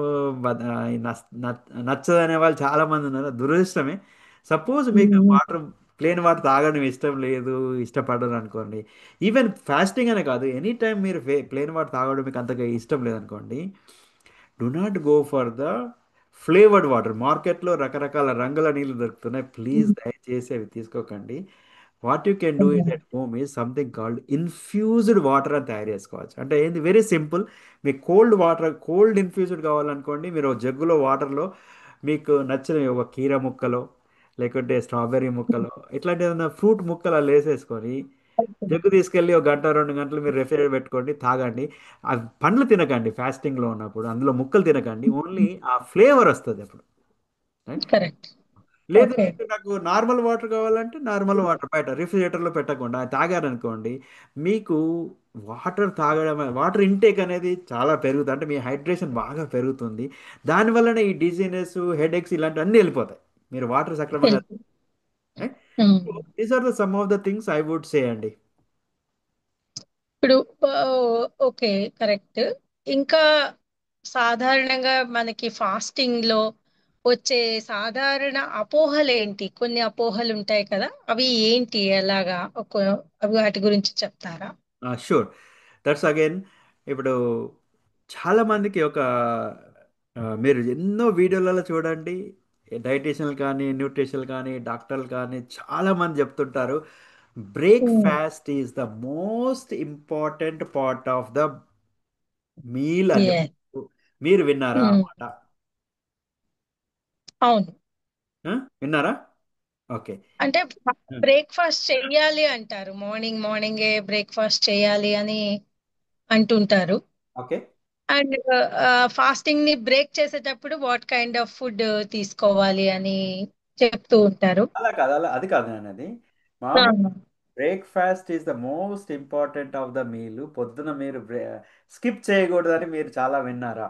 నచ్చదనే వాళ్ళు చాలా మంది ఉన్నారు. అది దురదృష్టమే. సపోజ్ మీకు
ఉమ్,
వాటర్, ప్లేన్ వాటర్ తాగడం ఇష్టం లేదు, ఇష్టపడరు అనుకోండి. ఈవెన్ ఫాస్టింగ్ అనే కాదు, ఎనీ టైం మీరు ప్లేన్ వాటర్ తాగడం మీకు అంతగా ఇష్టం లేదనుకోండి, do not go for the flavoured water. మార్కెట్లో రకరకాల రంగుల నీళ్ళు దొరుకుతున్నాయి. ప్లీజ్ దయచేసి అవి తీసుకోకండి. What you can do is
um,
at home is something called infused water అని తయారు చేసుకోవచ్చు. అంటే ఏంది, వెరీ సింపుల్. మీకు కోల్డ్ ఇన్ఫ్యూజ్డ్ కావాలనుకోండి, మీరు ఒక జగ్గులో వాటర్లో మీకు నచ్చిన ఒక కీర ముక్కలో, లేకుంటే స్ట్రాబెర్రీ ముక్కలో, ఇట్లాంటి ఏదైనా ఫ్రూట్ ముక్కలు అలా వేసేసుకొని జగ్గు తీసుకెళ్ళి ఒక గంట 2 గంటలు మీరు రెఫ్రిజరేటర్ పెట్టుకోండి, తాగండి. ఆ పండ్లు తినకండి ఫాస్టింగ్లో ఉన్నప్పుడు, అందులో ముక్కలు తినకండి, ఓన్లీ ఆ ఫ్లేవర్ వస్తుంది అప్పుడు. రైట్.
కరెక్ట్.
లేదు
ఓకే.
లేదు నాకు నార్మల్ వాటర్ కావాలంటే నార్మల్ వాటర్ బయట రిఫ్రిజిరేటర్లో పెట్టకుండా తాగారనుకోండి, మీకు వాటర్ ఇంటేక్ అనేది చాలా పెరుగుతుంది. అంటే మీ హైడ్రేషన్ బాగా పెరుగుతుంది. దానివల్లనే ఈ డిజీనెస్, హెడేక్స్ ఇలాంటివన్నీ వెళ్ళిపోతాయి, మీరు వాటర్ సక్రమంగా.
Help. Um.
These are the some of the things I would say అండి.
ఇప్పుడు ఓకే, కరెక్ట్. ఇంకా సాధారణంగా మనకి ఫాస్టింగ్ లో వచ్చే సాధారణ అపోహలు ఏంటి? కొన్ని అపోహలు ఉంటాయి కదా, అవి ఏంటి? ఎలాగా అవి వాటి గురించి చెప్తారా?
షూర్. That's again. ఇప్పుడు చాలా మందికి ఒక మీరు ఎన్నో వీడియోలలో చూడండి, డైటీషియన్లు కానీ, న్యూట్రిషన్లు కానీ, డాక్టర్లు కానీ చాలా మంది చెప్తుంటారు, breakfast is the most important part of the meal అని
ఎస్.
చెప్తారు. మీరు విన్నారా ఆ మాట?
అవును.
ఆ? విన్నారా? ఓకే.
అంటే బ్రేక్ఫాస్ట్ చెయ్యాలి అంటారు, మార్నింగ్ మార్నింగే బ్రేక్ఫాస్ట్ చేయాలి అని అంటుంటారు.
ఓకే.
అండ్ ఫాస్టింగ్ ని బ్రేక్ చేసేటప్పుడు వాట్ కైండ్ ఆఫ్ ఫుడ్ తీసుకోవాలి అని చెప్తూ ఉంటారు.
అలా కాదు, అది కాదు నేను అనేది. మామూలు breakfast is the most important of the meal. పొద్దున మీరు స్కిప్ చేయకూడదని మీరు చాలా విన్నారా?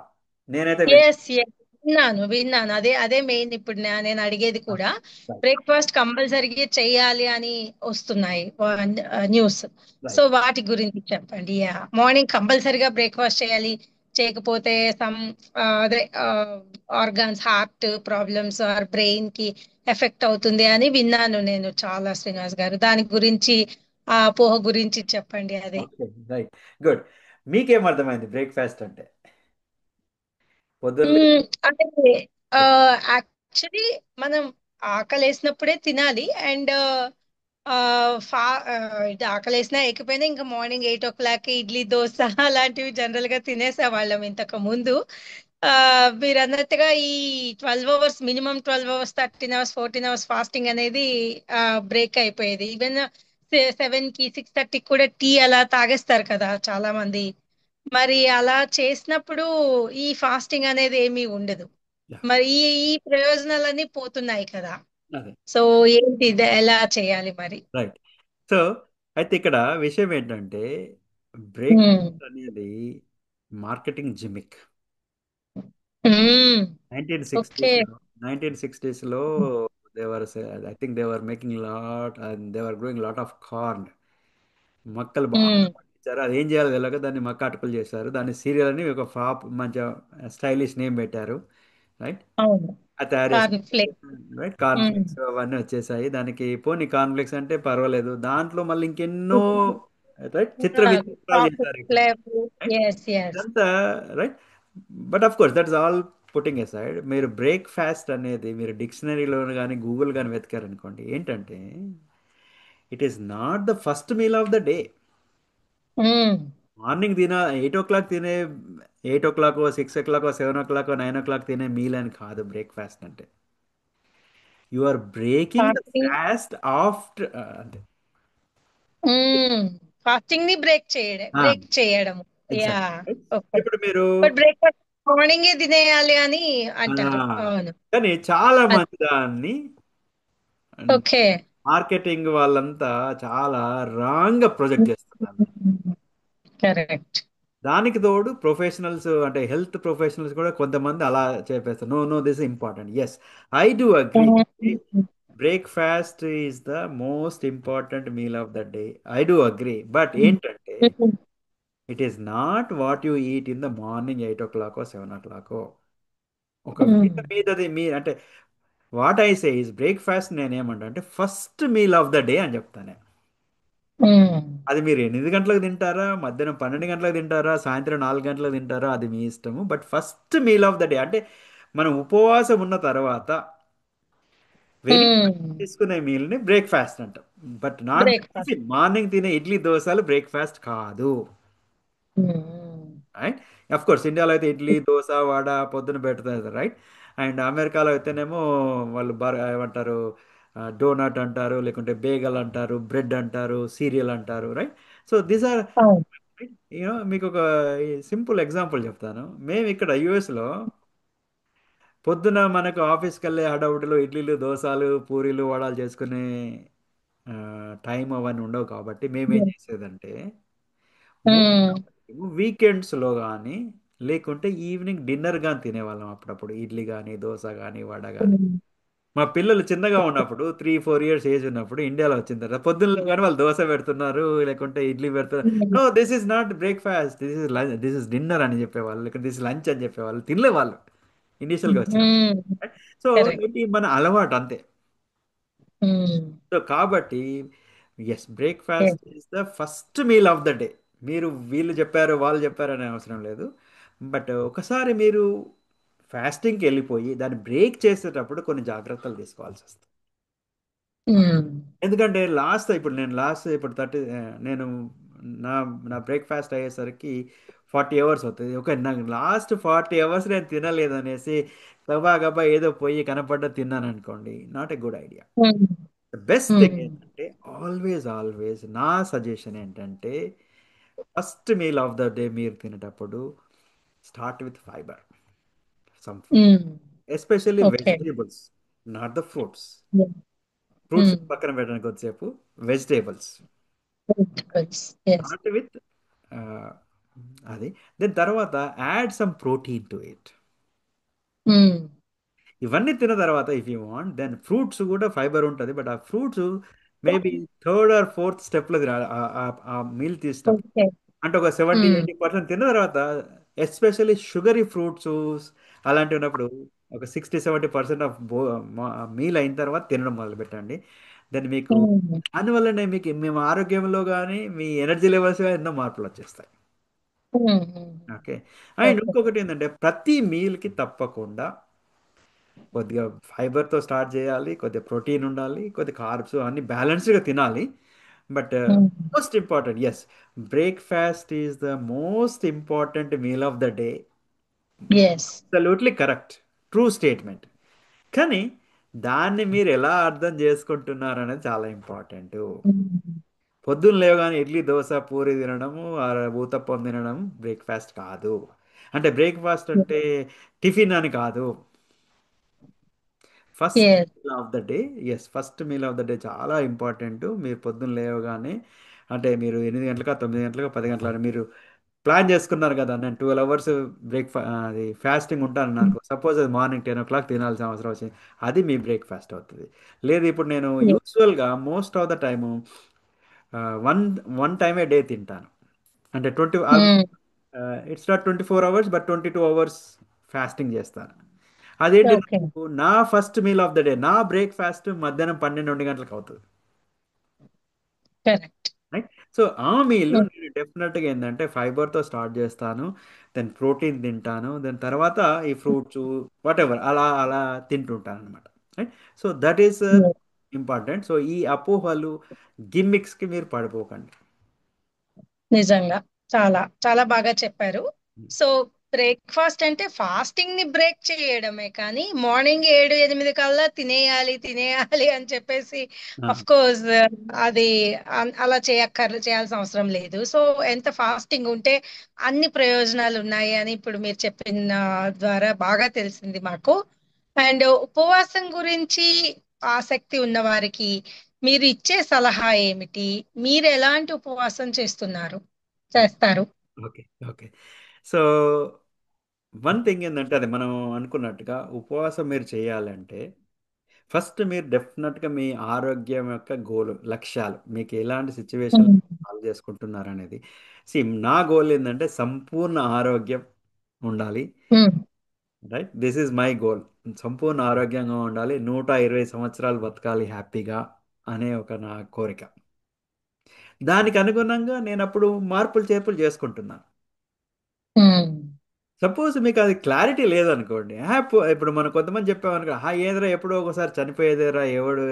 నేనైతే
ఎస్, ఎస్, విన్నాను, విన్నాను. అదే అదే మెయిన్ ఇప్పుడు నేను అడిగేది కూడా.
రైట్.
బ్రేక్ఫాస్ట్ కంపల్సరీగా చెయ్యాలి అని వస్తున్నాయి న్యూస్. So
right.
వాటి గురించి చెప్పండి. యా, మార్నింగ్ కంపల్సరీగా బ్రేక్ఫాస్ట్ చేయాలి, చేయకపోతే సమ్ అదే organs, heart problems or brain కి ఎఫెక్ట్ అవుతుంది అని విన్నాను నేను చాలా. శ్రీనివాస్ గారు, దాని గురించి, ఆ అపోహ గురించి చెప్పండి అది.
ఓకే. రైట్. గుడ్. మీకేం అర్థమైంది బ్రేక్ఫాస్ట్ అంటే? పొద్దున్న
అంటే యాక్చువల్లీ మనం ఆకలేసినప్పుడే తినాలి. అండ్ ఫా ఇది ఆకలేసినా ఎక్కిపోయినా ఇంకా మార్నింగ్ 8 o'clock ఇడ్లీ దోశ అలాంటివి జనరల్ గా తినేసేవాళ్ళం ఇంతకు ముందు. ఆ, మీరు అన్నట్టుగా ఈ 12 hours, minimum 12 hours, 13 hours, 14 hours fasting అనేది బ్రేక్ అయిపోయేది. ఈవెన్ 7కి, 6:30 కూడా టీ అలా తాగేస్తారు కదా చాలా మంది. మరి అలా చేసినప్పుడు ఈ ఫాస్టింగ్ అనేది ఏమీ ఉండదు. మరి ఈ ఈ ప్రయోజనాలన్నీ పోతున్నాయి కదా.
అదే.
సో ఏంటి ఇది, ఎలా చేయాలి మరి?
రైట్. సో అయితే ఇక్కడ విషయం ఏంటంటే,
ఉమ్.
బ్రేక్ఫాస్ట్ అనేది marketing gimmick.
Um.
Nineteen
okay.
సిక్స్టీస్లో 1960స్లో they were, I think they were making lot and they were growing lot of corn. మొక్కలు బాగా
ఉమ్.
పండించారు. అది ఏం చేయాలో తెలియక దాన్ని మక్క అటుకులు చేశారు. దాన్ని సీరియల్ అని ఒక మంచి స్టైలిష్ నేమ్ పెట్టారు. రైట్.
అవును.
అది తయారు
కార్న్
చేసుకుంటే,
ఫ్లేక్.
రైట్,
ఉమ్.
కాన్ఫ్లెక్స్ అవన్నీ వచ్చేసాయి. దానికి పోనీ కాన్ఫ్లెక్స్ అంటే పర్వాలేదు, దాంట్లో మళ్ళీ ఇంకెన్నో, రైట్, చిత్ర విచిత్రాలు చేశారు
చాక్లెట్
ఇప్పుడు.
ఫ్లేవర్.
రైట్.
Yes, yes.
ఇదంతా right. But of course that is all putting aside. మీరు బ్రేక్ఫాస్ట్ అనేది మీరు డిక్షనరీలో కానీ గూగుల్ కానీ వెతికారనుకోండి, ఏంటంటే it is not the first meal of the day.
Um.
Morning 8 o'clock తినే, 8 o'clock, 6 o'clock, 7 o'clock, 9 o'clock తినే మీల్ అని కాదు బ్రేక్ఫాస్ట్ అంటే. You are breaking the
fasting.
Fast after అంటే.
ఫాస్టింగ్ ని బ్రేక్ చేయడం. యా.
ఎగ్జాక్ట్.
ఓకే.
ఇప్పుడు మీరు
బట్ బ్రేక్ఫాస్ట్ మార్నింగే తినేయాలి అని
ఆ,
అంటారు. అవును.
కానీ చాలా
అది.
మంది దాన్ని,
ఓకే.
మార్కెటింగ్ వాళ్ళంతా చాలా రాంగ్ ప్రొజెక్ట్ చేస్తున్నారు.
కరెక్ట్.
దానికి తోడు ప్రొఫెషనల్స్, అంటే హెల్త్ ప్రొఫెషనల్స్ కూడా కొంతమంది అలా చెప్పేస్తారు. No no this important. Yes, I do agree. Breakfast is the most important meal of the day. I do agree. But ఏంటంటే it is not what you eat in the morning 8 o'clock 7 o'clock. ఒక మీదది మీ అంటే what I say is breakfast నేనేమంటా అంటే first meal of the day అని చెప్తాను నేను. అది మీరు 8 గంటలకు తింటారా, మధ్యాహ్నం 12 గంటలకు తింటారా, సాయంత్రం 4 గంటలకు తింటారా, అది మీ ఇష్టము. But first meal of the day అంటే మనం ఉపవాసం ఉన్న తర్వాత వెరీ తీసుకునే మీల్ని బ్రేక్ఫాస్ట్ అంటాం. But not
breakfast.
Tiffin. Morning తినే ఇడ్లీ దోశలు బ్రేక్ఫాస్ట్ కాదు. రైట్. అఫ్ కోర్స్ ఇండియాలో అయితే ఇడ్లీ దోశ వడ పొద్దున పెడతారు, రైట్. అండ్ అమెరికాలో అయితేనేమో వాళ్ళు ఏమంటారు, డోనట్ అంటారు, లేకుంటే బేగల్ అంటారు, బ్రెడ్ అంటారు, సీరియల్ అంటారు, రైట్. సో దీస్ ఆర్
అవును.
మీకు ఒక సింపుల్ ఎగ్జాంపుల్ చెప్తాను. మేము ఇక్కడ యుఎస్లో పొద్దున మనకు ఆఫీస్కి వెళ్ళే హడావుడిలో ఇడ్లీలు దోశలు పూరీలు వడాలు చేసుకునే టైం అవన్నీ ఉండవు కాబట్టి మేమేం చేసేదంటే వీకెండ్స్లో కానీ లేకుంటే ఈవినింగ్ డిన్నర్ కానీ తినేవాళ్ళం అప్పుడప్పుడు, ఇడ్లీ కానీ దోశ కానీ వడ కానీ. మా పిల్లలు చిన్నగా ఉన్నప్పుడు 3-4 years ఏజ్ ఉన్నప్పుడు ఇండియాలో వచ్చిన తర్వాత పొద్దున్న కానీ వాళ్ళు దోశ పెడుతున్నారు లేకుంటే ఇడ్లీ పెడుతున్నారు. No, this is not breakfast, this is lunch, this is dinner అని చెప్పేవాళ్ళు, లేకుంటే దిస్ లంచ్ అని చెప్పేవాళ్ళు. తినలేవాళ్ళు ఇనీషియల్గా వచ్చినప్పుడు. So
correct.
ఇది మన అలవాటు అంతే. సో కాబట్టి yes, breakfast is the first meal of the day. మీరు వీళ్ళు చెప్పారు వాళ్ళు చెప్పారు అనే అవసరం లేదు. బట్ ఒకసారి మీరు ఫాస్టింగ్కి వెళ్ళిపోయి దాన్ని బ్రేక్ చేసేటప్పుడు కొన్ని జాగ్రత్తలు తీసుకోవాల్సి వస్తుంది. ఎందుకంటే ఇప్పుడు 30 నేను నా నా బ్రేక్ఫాస్ట్ అయ్యేసరికి 40 hours అవుతుంది. ఓకే, నాకు లాస్ట్ 40 hours నేను తినలేదనేసి గబా గబా ఏదో పోయి కనపడ్డ తిన్నాను అనుకోండి, not a good idea. Best thing ఏంటంటే ఆల్వేస్ ఆల్వేస్ నా సజెషన్ ఏంటంటే first meal of the day మీరు తినేటప్పుడు start with fibre, some food, especially
okay.
Vegetables, not the fruits. Fruits పక్కన పెట్టడానికి కొద్దిసేపు, వెజిటేబుల్స్
ఎస్.
స్టార్ట్ విత్ అది. దెన్ తర్వాత add some protein to it. ఇవన్నీ తిన్న తర్వాత if you want then fruits కూడా ఫైబర్ ఉంటుంది. బట్ ఆ fruits maybe third or fourth స్టెప్లో తినాలి ఆ మీల్ తీసేటప్పుడు.
ఓకే.
అంటే ఒక 70-80% తిన్న తర్వాత ఎస్పెషల్లీ షుగరీ ఫ్రూట్స్ అలాంటివి ఉన్నప్పుడు ఒక 60-70% ఆఫ్ మీల్ అయిన తర్వాత తినడం మొదలు పెట్టండి. దెన్ మీకు దానివల్లనే మీకు మేము ఆరోగ్యంలో కానీ మీ ఎనర్జీ లెవెల్స్ కానీ ఎన్నో మార్పులు వచ్చేస్తాయి. ఓకే. And
okay.
ఇంకొకటి ఏంటంటే ప్రతి మీల్కి తప్పకుండా కొద్దిగా ఫైబర్తో స్టార్ట్ చేయాలి, కొద్దిగా ప్రోటీన్ ఉండాలి, కొద్దిగా కార్బ్స్ అన్ని బ్యాలెన్స్డ్గా తినాలి. But most important, yes, breakfast is the most important meal of the day.
Yes.
Absolutely correct, true statement. కానీ దాన్ని మీరు ఎలా అర్థం చేసుకుంటున్నారు అనేది చాలా ఇంపార్టెంట్. పొద్దున్న లేవగానే ఇడ్లీ దోశ పూరి తినడము ఊతప్పం తినడం బ్రేక్ఫాస్ట్ కాదు. అంటే బ్రేక్ఫాస్ట్ అంటే టిఫిన్ అని కాదు. First
yes.
Meal of the day. Yes, first meal of the day చాలా ఇంపార్టెంట్. మీరు పొద్దున్న లేవగానే అంటే మీరు 8 గంటలకా 9 గంటలకా 10 గంటల మీరు ప్లాన్ చేసుకున్నారు కదా, నేను 12 hours అది ఫాస్టింగ్ ఉంటాను నాకు, సపోజ్ అది మార్నింగ్ 10 o'clock తినాల్సిన అవసరం వచ్చింది, అది మీ బ్రేక్ఫాస్ట్ అవుతుంది. లేదు, ఇప్పుడు నేను యూజువల్గా most of the time one one టైమే డే తింటాను. అంటే it's not 24 hours but 22 hours fasting చేస్తాను. అదేంటి,
ఓకే.
నాకు నా first meal of the day, నా బ్రేక్ఫాస్ట్ మధ్యాహ్నం 12-1 గంటలకు అవుతుంది,
కరెక్ట్.
రైట్. సో ఆ మీల్ నేను డెఫినెట్గా ఏంటంటే ఫైబర్తో స్టార్ట్ చేస్తాను, దెన్ ప్రోటీన్ తింటాను, దెన్ తర్వాత ఈ ఫ్రూట్స్ వాట్ ఎవర్ అలా అలా తింటుంటాను అనమాట, right. So that is important. So ఈ అపోహలు గిమ్మిక్స్కి మీరు పడిపోకండి.
నిజంగా చాలా చాలా బాగా చెప్పారు. సో బ్రేక్ఫాస్ట్ అంటే ఫాస్టింగ్ ని బ్రేక్ చేయడమే కానీ మార్నింగ్ 7-8 కల్లా తినేయాలి తినేయాలి అని చెప్పేసి అఫ్ కోర్స్ అది అలా చేయాల్సిన అవసరం లేదు. సో ఎంత ఫాస్టింగ్ ఉంటే అన్ని ప్రయోజనాలు ఉన్నాయి అని ఇప్పుడు మీరు చెప్పిన ద్వారా బాగా తెలిసింది మాకు. అండ్ ఉపవాసం గురించి ఆసక్తి ఉన్న వారికి మీరు ఇచ్చే సలహా ఏమిటి? మీరు ఎలాంటి ఉపవాసం చేస్తారు?
Okay. Okay. So one thing ఏంటంటే అది మనం అనుకున్నట్టుగా ఉపవాసం మీరు చేయాలంటే ఫస్ట్ మీరు డెఫినెట్గా మీ ఆరోగ్యం యొక్క గోల్ లక్ష్యాలు మీకు ఎలాంటి సిచ్యువేషన్
ఉమ్,
సాల్వ్ చేసుకుంటున్నారు అనేది. సి నా గోల్ ఏంటంటే సంపూర్ణ ఆరోగ్యం ఉండాలి.
Um,
right, this is my goal. సంపూర్ణ ఆరోగ్యంగా ఉండాలి, 120 సంవత్సరాలు బతకాలి హ్యాపీగా అనే ఒక నా కోరిక. దానికి అనుగుణంగా నేను అప్పుడు మార్పులు చేర్పులు చేసుకుంటున్నాను.
ఉమ్,
సపోజ్ మీకు అది క్లారిటీ లేదనుకోండి, ఇప్పుడు మనం కొంతమంది చెప్పామనుకో, ఏదిరా ఎప్పుడో ఒకసారి చనిపోయేదేరా, ఎవడు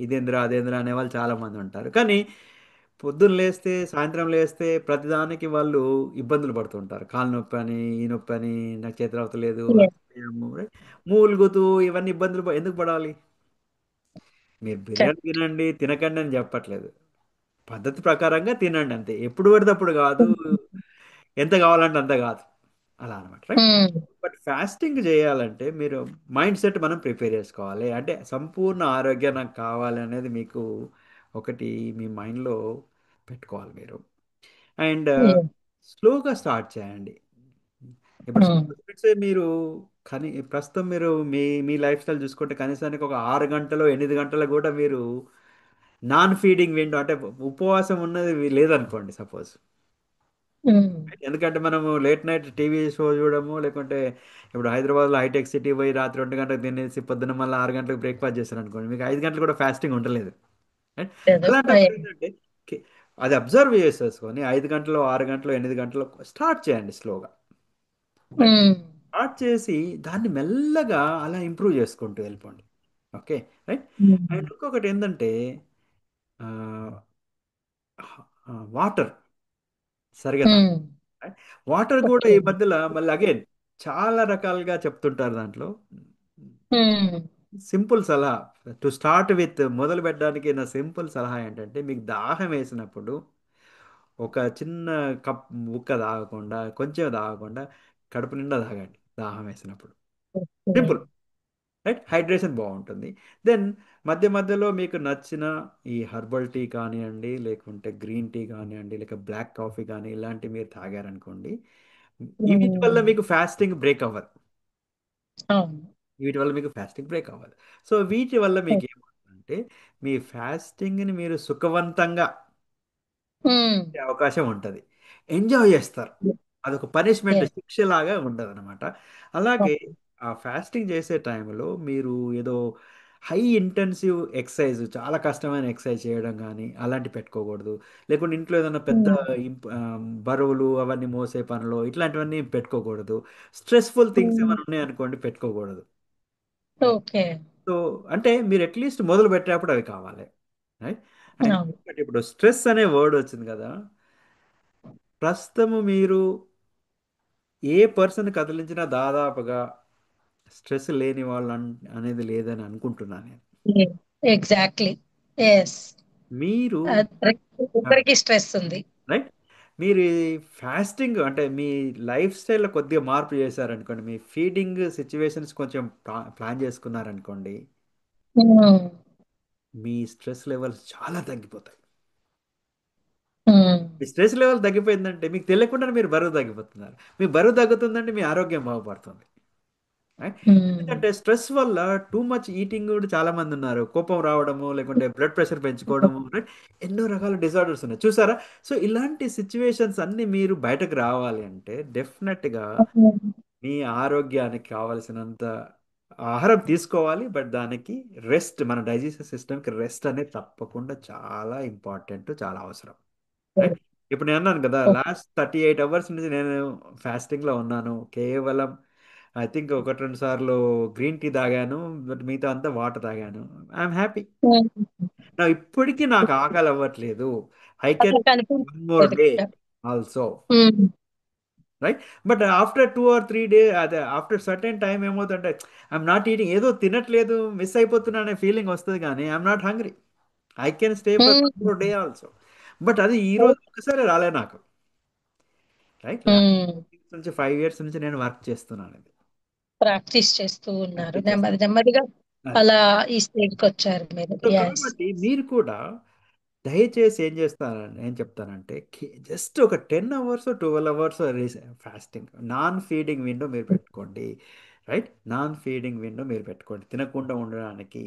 ఇదేంద్రా అదేంద్రా అనే వాళ్ళు చాలా మంది ఉంటారు. కానీ పొద్దున్న లేస్తే సాయంత్రం లేస్తే ప్రతిదానికి వాళ్ళు ఇబ్బందులు పడుతుంటారు. కాలు నొప్పి అని, ఈ నొప్పి అని, నాకు చేతులు అవుతలేదు,
yes,
మూలుగుతూ ఇవన్నీ ఇబ్బందులు ఎందుకు పడాలి? మీరు బిర్యానీ
correct.
తినండి తినకండి అని చెప్పట్లేదు, పద్ధతి ప్రకారంగా తినండి అంతే. ఎప్పుడు పడితే అప్పుడు కాదు,
ఉమ్,
ఎంత కావాలంటే అంత కాదు, అలా అనమాట, రైట్.
ఉమ్,
బట్ ఫాస్టింగ్ చేయాలంటే మీరు మైండ్ సెట్ మనం ప్రిపేర్ చేసుకోవాలి. అంటే సంపూర్ణ ఆరోగ్యం నాకు కావాలి అనేది మీకు ఒకటి మీ మైండ్లో పెట్టుకోవాలి మీరు. అండ్
yes,
స్లోగా స్టార్ట్ చేయండి. ఇప్పుడు
ఉమ్,
సపోజ్ మీరు కానీ ప్రస్తుతం మీరు మీ మీ లైఫ్ స్టైల్ చూసుకుంటే కనీసానికి ఒక 6 గంటలు 8 గంటలు కూడా మీరు నాన్ ఫీడింగ్ విండో అంటే ఉపవాసం ఉన్నది లేదనుకోండి సపోజ్.
ఉమ్,
ఎందుకంటే మనము లేట్ నైట్ టీవీ షో చూడము, లేకుంటే ఇప్పుడు హైదరాబాద్లో హైటెక్ సిటీ పోయి రాత్రి 2 గంటలకు తినేసి పొద్దున్న మళ్ళీ 6 గంటలకు బ్రేక్ఫాస్ట్ చేశారు అనుకోండి, మీకు 5 గంటలు కూడా ఫాస్టింగ్ ఉండలేదు. Right?
లేదు.
అలాంటప్పుడు ఏంటంటే కి- అది అబ్జర్వ్ చేసేసుకొని 5 గంటలు 6 గంటలు 8 గంటలు స్టార్ట్ చేయండి స్లోగా. రైట్,
ఉమ్,
స్టార్ట్ చేసి దాన్ని మెల్లగా అలా ఇంప్రూవ్ చేసుకుంటూ వెళ్ళిపోండి. Okay, right.
ఉమ్,
అండ్ ఇంకొకటి ఏంటంటే వాటర్ సరిగా తాగండి.
ఉమ్,
వాటర్ కూడా
ఓకే.
ఈ మధ్యలో మళ్ళీ అగైన్ చాలా రకాలుగా చెప్తుంటారు దాంట్లో.
ఉమ్,
సింపుల్ సలహా టు స్టార్ట్ విత్, మొదలు పెట్టడానికి నా సింపుల్ సలహా ఏంటంటే, మీకు దాహం వేసినప్పుడు ఒక చిన్న కప్ ముక్క తాగకుండా కొంచెం తాగకుండా కడుపు నిండా తాగండి దాహం వేసినప్పుడు.
ఓకే.
సింపుల్, రైట్, హైడ్రేషన్ బాగుంటుంది. దెన్ మధ్య మధ్యలో మీకు నచ్చిన ఈ హర్బల్ టీ కానివ్వండి, లేకుంటే గ్రీన్ టీ కానివ్వండి, లేక బ్లాక్ కాఫీ కానీ ఇలాంటివి మీరు తాగారనుకోండి, వీటి వల్ల
ఉమ్,
మీకు ఫాస్టింగ్ బ్రేక్ అవ్వదు.
అవును.
వీటి వల్ల మీకు ఫాస్టింగ్ బ్రేక్ అవ్వదు. సో వీటి వల్ల మీకు ఏమవుతుందంటే, మీ ఫాస్టింగ్ని మీరు సుఖవంతంగా
ఉమ్,
చేసే అవకాశం ఉంటుంది, ఎంజాయ్ చేస్తారు. అదొక పనిష్మెంట్
yes,
శిక్షలాగా ఉండదు అనమాట. అలాగే
అవును.
ఆ ఫాస్టింగ్ చేసే టైంలో మీరు ఏదో హై ఇంటెన్సివ్ ఎక్సర్సైజ్, చాలా కష్టమైన ఎక్సర్సైజ్ చేయడం కానీ అలాంటి పెట్టుకోకూడదు. లేకుంటే ఇంట్లో ఏదైనా పెద్ద
ఉమ్,
బరువులు అవన్నీ మోసే పనులు ఇట్లాంటివన్నీ పెట్టుకోకూడదు. స్ట్రెస్ఫుల్ థింగ్స్
ఉమ్,
ఏమైనా ఉన్నాయనుకోండి పెట్టుకోకూడదు.
ఓకే.
సో అంటే మీరు అట్లీస్ట్ మొదలు పెట్టేటప్పుడు అవి కావాలి, రైట్. అండ్
అవును.
ఇప్పుడు స్ట్రెస్ అనే వర్డ్ వచ్చింది కదా, ప్రస్తుతము మీరు ఏ పర్సన్ కదిలించినా దాదాపుగా స్ట్రెస్ లేని వాళ్ళు అనేది లేదని అనుకుంటున్నాను నేను.
ఎగ్జాక్ట్లీ. ఎస్.
మీరు
ఇద్దరికి స్ట్రెస్ ఉంది.
రైట్, మీరు ఫాస్టింగ్ అంటే మీ లైఫ్ స్టైల్లో కొద్దిగా మార్పు చేశారనుకోండి, మీ ఫీడింగ్ సిచ్యువేషన్స్ కొంచెం ప్లాన్ చేసుకున్నారనుకోండి,
ఉమ్,
మీ స్ట్రెస్ లెవెల్స్ చాలా తగ్గిపోతాయి.
ఉమ్,
మీ స్ట్రెస్ లెవెల్ తగ్గిపోయిందంటే మీకు తెలియకుండానే మీరు బరువు తగ్గిపోతున్నారు. మీ బరువు తగ్గుతుందంటే మీ ఆరోగ్యం బాగుపడుతుంది. Right?
ఉమ్,
ఎందుకంటే స్ట్రెస్ వల్ల టూ మచ్ ఈటింగ్ కూడా చాలా మంది ఉన్నారు, కోపం రావడము, లేకుంటే బ్లడ్ ప్రెషర్ పెంచుకోవడము, రైట్, ఎన్నో రకాల డిజార్డర్స్ ఉన్నాయి చూసారా. సో ఇలాంటి సిచ్యువేషన్స్ అన్ని మీరు బయటకు రావాలి అంటే డెఫినెట్గా
ఉమ్,
మీ ఆరోగ్యానికి కావలసినంత ఆహారం తీసుకోవాలి. బట్ దానికి రెస్ట్, మన డైజెస్టివ్ సిస్టమ్కి రెస్ట్ అనేది తప్పకుండా చాలా ఇంపార్టెంట్, చాలా అవసరం, రైట్. ఇప్పుడు నేను అన్నాను కదా,
ఓకే.
లాస్ట్ 38 అవర్స్ నుంచి నేను ఫాస్టింగ్లో ఉన్నాను. కేవలం ఐ థింక్ ఒకటి రెండు సార్లు గ్రీన్ టీ తాగాను, బట్ మిగతా అంతా వాటర్ తాగాను. I'm happy.
ఉమ్,
నా ఇప్పటికీ నాకు ఆకలి అవ్వట్లేదు. ఐ కెన్
అట్లా
1 more
కనిపించలేదు
డే
కదా.
Also,
um,
right. But after 2 or 3 day, అదే ఆఫ్టర్ సర్టెన్ టైం ఏమవుతుందంటే ఐఎమ్ నాట్ ఈటింగ్, ఏదో తినట్లేదు మిస్ అయిపోతున్నా అనే ఫీలింగ్ వస్తుంది, కానీ I'm not hungry. I can stay for 1 more day
um,
also. But అది ఈ రోజు ఒక్కసారి రాలే నాకు, రైట్. లాస్ట్
ఉమ్.
నుంచి 5 years నుంచి నేను వర్క్ చేస్తున్నాను ఇది,
ప్రాక్టీస్ చేస్తూ ఉన్నారు
ప్రాక్టీస్
నెమ్మది
చేస్తున్నాను.
నెమ్మదిగా.
అది
అలా ఈ స్టేజ్కి వచ్చారు మీరు.
So
yes.
కాబట్టి మీరు కూడా దయచేసి ఏం చేస్తారని ఏం చెప్తానంటే, జస్ట్ ఒక 10 hours 12 hours fasting non feeding window మీరు పెట్టుకోండి. రైట్. నాన్ ఫీడింగ్ విండో మీరు పెట్టుకోండి తినకుండా ఉండడానికి.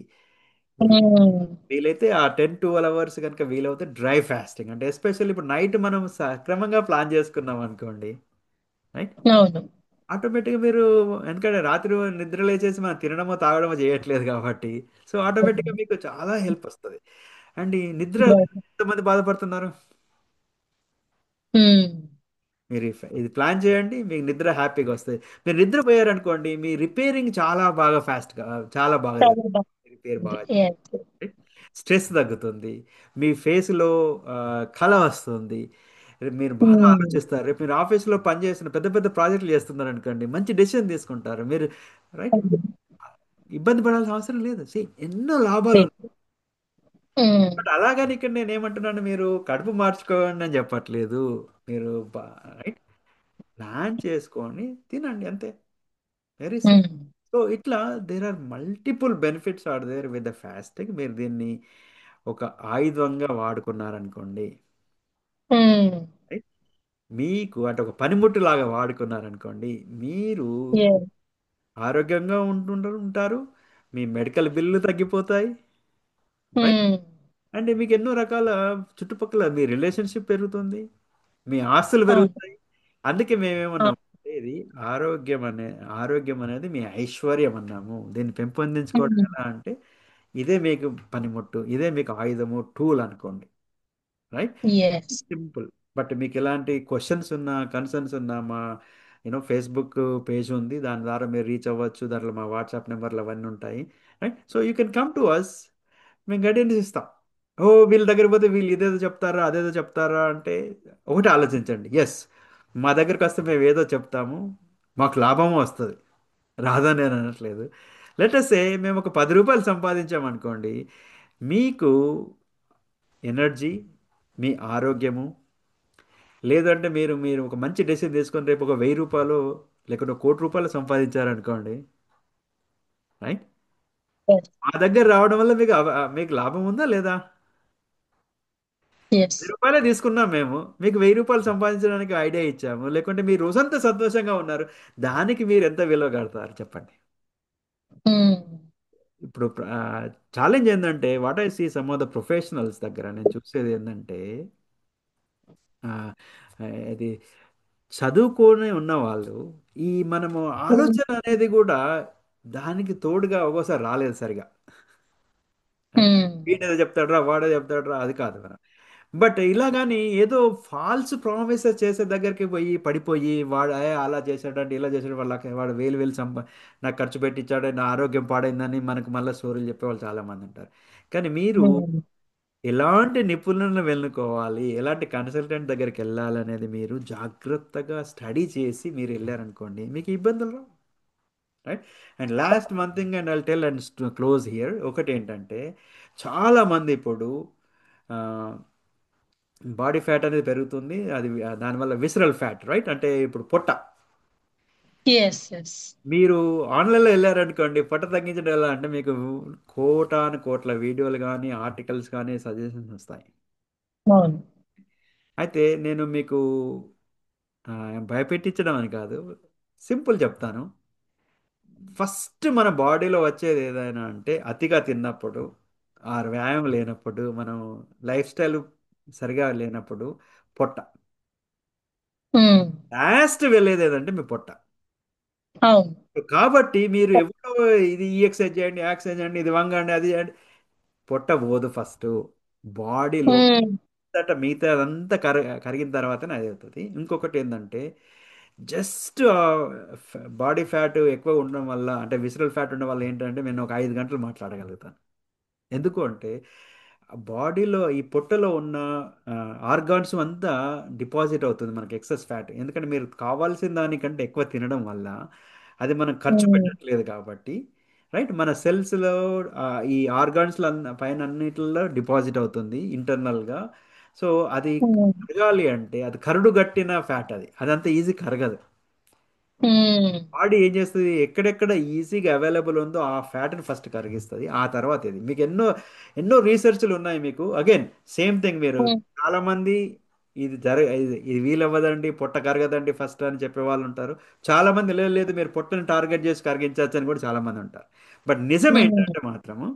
ఉమ్,
వీలైతే ఆ 10-12 అవర్స్ కనుక వీలవుతే డ్రై ఫాస్టింగ్ అంటే ఎస్పెషల్లీ ఇప్పుడు నైట్ మనం సక్రమంగా ప్లాన్ చేసుకున్నాం అనుకోండి, రైట్,
అవును.
ఆటోమేటిక్గా మీరు, ఎందుకంటే రాత్రి నిద్ర లేచేసి మనం తినడమో తాగడమో చేయట్లేదు కాబట్టి, సో ఆటోమేటిక్గా మీకు చాలా హెల్ప్ వస్తుంది. అండ్ ఈ నిద్ర ఎంతమంది బాధపడుతున్నారు?
ఉమ్,
మీరు ఇది ప్లాన్ చేయండి, మీకు నిద్ర హ్యాపీగా వస్తుంది. మీరు నిద్రపోయారనుకోండి మీ రిపేరింగ్ చాలా బాగా ఫాస్ట్గా, చాలా బాగా
చాలా
జరుగుతుంది. రిపేర్
బాగుంది.
బాగా,
Yes.
స్ట్రెస్ తగ్గుతుంది, మీ ఫేస్లో కళ వస్తుంది, మీరు బాగా
ఉమ్,
ఆలోచిస్తారు. రేపు మీరు ఆఫీస్లో పనిచేస్తున్న పెద్ద పెద్ద ప్రాజెక్టులు చేస్తున్నారు అనుకోండి, మంచి డెసిషన్ తీసుకుంటారు మీరు, రైట్.
అవును.
ఇబ్బంది పడాల్సిన అవసరం లేదు. ఎన్నో లాభాలు ఉన్నాయి.
ఉమ్,
బట్ అలాగని ఇక్కడ నేను ఏమంటున్నాను, మీరు కడుపు మార్చుకోండి అని చెప్పట్లేదు. మీరు రైట్, ప్లాన్ చేసుకొని తినండి అంతే. Very simple.
ఉమ్,
సో ఇట్లా there are multiple benefits are there with the fasting. మీరు దీన్ని ఒక ఆయుధంగా వాడుకున్నారనుకోండి,
ఉమ్,
right? మీకు అంటే ఒక పనిముట్టు లాగా వాడుకున్నారనుకోండి, మీరు
yes.
ఆరోగ్యంగా ఉంటారు, మీ మెడికల్ బిల్లు తగ్గిపోతాయి, రైట్.
ఉమ్,
అంటే మీకు ఎన్నో రకాల చుట్టుపక్కల మీ రిలేషన్షిప్ పెరుగుతుంది, మీ ఆస్తులు
అవును.
పెరుగుతాయి. అందుకే
ఆ,
మేమేమన్నాం అంటే ఇది ఆరోగ్యం ఆరోగ్యం అనేది మీ ఐశ్వర్యం అన్నాము. దీన్ని పెంపొందించుకోవడం
ఉమ్,
ఎలా అంటే ఇదే మీకు పనిముట్టు, ఇదే మీకు ఆయుధము, టూల్ అనుకోండి, రైట్.
yes.
సింపుల్. బట్ మీకు ఎలాంటి క్వశ్చన్స్ ఉన్నా, కన్సర్న్స్ ఉన్నా, మా ఫేస్బుక్ పేజ్ ఉంది, దాని ద్వారా మీరు రీచ్ అవ్వచ్చు. దాంట్లో మా వాట్సాప్ నెంబర్లు అవన్నీ ఉంటాయి, right. So you can come to us, మేము గైడెన్స్ ఇస్తాం. ఓ వీళ్ళ దగ్గర పోతే వీళ్ళు ఇదేదో చెప్తారా అదేదో చెప్తారా అంటే ఒకటి ఆలోచించండి. ఎస్, మా దగ్గరకు వస్తే మేము ఏదో చెప్తాము, మాకు లాభము వస్తుంది, రాదని నేను అనట్లేదు. లెటర్సే మేము ఒక రూ. 10 సంపాదించామనుకోండి, మీకు ఎనర్జీ, మీ ఆరోగ్యము, లేదంటే మీరు మీరు ఒక మంచి డెసిషన్ తీసుకొని రేపు ఒక రూ. 1000 లేకుంటే రూ. 1,00,00,000 సంపాదించారనుకోండి, రైట్,
Yes.
మా దగ్గర రావడం వల్ల మీకు మీకు లాభం ఉందా లేదా?
Yes.
రూపాయలే తీసుకున్నాం మేము, మీకు రూ. 1000 సంపాదించడానికి ఐడియా ఇచ్చాము, లేకుంటే మీరు రోజంతా సంతోషంగా ఉన్నారు, దానికి మీరు ఎంత విలువ కడతారు చెప్పండి.
ఉమ్,
ఇప్పుడు ఛాలెంజ్ ఏంటంటే what I see some of the professionals దగ్గర నేను చూసేది ఏంటంటే, ఆ, ఇది చదువుకొని ఉన్నవాళ్ళు, ఈ మనము
ఉమ్,
ఆలోచన అనేది కూడా దానికి తోడుగా ఒక్కోసారి రాలేదు సరిగా, రైట్.
ఉమ్,
వీడేదో చెప్తాడ్రా వాడేదో చెప్తాడ్రా అది కాదు మనం. బట్ ఇలా కానీ ఏదో ఫాల్స్ ప్రామిసెస్ చేసే దగ్గరికి పోయి పడిపోయి వాడు అలా చేశాడంటే ఇలా చేశాడు, వాళ్ళకి వాడు వేలు వేలు నాకు ఖర్చు పెట్టించాడు, నా ఆరోగ్యం పాడైందని మనకు మళ్ళీ స్టోరీలు చెప్పేవాళ్ళు చాలా మంది ఉంటారు. కానీ మీరు
ఉమ్,
ఎలాంటి నిపుణులను వెళ్ళుకోవాలి, ఎలాంటి కన్సల్టెంట్ దగ్గరికి వెళ్ళాలి అనేది మీరు జాగ్రత్తగా స్టడీ చేసి మీరు వెళ్ళారనుకోండి, మీకు ఇబ్బందులు రావు, right. And last one thing and I'll tell and close here, ఒకటి ఏంటంటే చాలా మంది ఇప్పుడు బాడీ ఫ్యాట్ అనేది పెరుగుతుంది, అది దానివల్ల విసరల్ ఫ్యాట్, రైట్, అంటే ఇప్పుడు పొట్ట.
yes. Yes.
మీరు ఆన్లైన్లో వెళ్ళారనుకోండి, పొట్ట తగ్గించడం ఎలా అంటే మీకు కోటాను కోట్ల వీడియోలు కానీ ఆర్టికల్స్ కానీ సజెషన్స్ వస్తాయి.
అవును.
అయితే నేను మీకు ఆ, భయపెట్టించడం అని కాదు, సింపుల్ చెప్తాను. ఫస్ట్ మన బాడీలో వచ్చేది ఏదైనా అంటే అతిగా తిన్నప్పుడు, ఆ వ్యాయామం లేనప్పుడు, మనం లైఫ్ స్టైల్ సరిగా లేనప్పుడు పొట్ట.
ఉమ్,
లాస్ట్ వెళ్ళేది ఏదంటే మీ పొట్ట.
అవును.
కాబట్టి మీరు ఎవరో ఇది ఈ ఎక్సర్సైజ్ చేయండి, ఆ ఎక్సర్సైజ్ చేయండి, ఇది వంగండి, అది చేయండి, పొట్ట పోదు ఫస్ట్. బాడీలో
ఉమ్,
మిగతా అదంతా కరిగిన తర్వాతనే అది అవుతుంది. ఇంకొకటి ఏంటంటే జస్ట్ బాడీ ఫ్యాట్ ఎక్కువ ఉండడం వల్ల, అంటే విసరల్ ఫ్యాట్ ఉండడం వల్ల ఏంటంటే నేను ఒక 5 గంటలు మాట్లాడగలుగుతాను. ఎందుకు అంటే బాడీలో ఈ పొట్టలో ఉన్న ఆర్గాన్స్ అంతా డిపాజిట్ అవుతుంది మనకి ఎక్సెస్ ఫ్యాట్, ఎందుకంటే మీరు కావాల్సిన దానికంటే ఎక్కువ తినడం వల్ల అది మనం ఖర్చు
ఉమ్,
పెట్టట్లేదు కాబట్టి, రైట్. మన సెల్స్లో ఈ ఆర్గాన్స్ల పైన అన్నిటిలో డిపాజిట్ అవుతుంది ఇంటర్నల్గా. సో అది
ఉమ్,
కరగాలి అంటే అది కరుడు గట్టిన ఫ్యాట్, అది అదంత ఈజీ కరగదు.
ఉమ్,
బాడీ ఏం చేస్తుంది, ఎక్కడెక్కడ ఈజీగా అవైలబుల్ ఉందో ఆ ఫ్యాట్ని ఫస్ట్ కరిగిస్తుంది, ఆ తర్వాత ఇది మీకు ఎన్నో ఎన్నో రీసెర్చ్లు ఉన్నాయి మీకు. అగైన్ సేమ్ థింగ్, మీరు
ఉమ్,
చాలామంది ఇది వీలవ్వదండి, పొట్ట కరగదండి ఫస్ట్ అని చెప్పే వాళ్ళు ఉంటారు. చాలామంది లేదు లేదు మీరు పొట్టని టార్గెట్ చేసి కరిగించవచ్చు అని కూడా చాలామంది ఉంటారు. బట్ నిజం
ఉమ్,
ఏంటంటే మాత్రము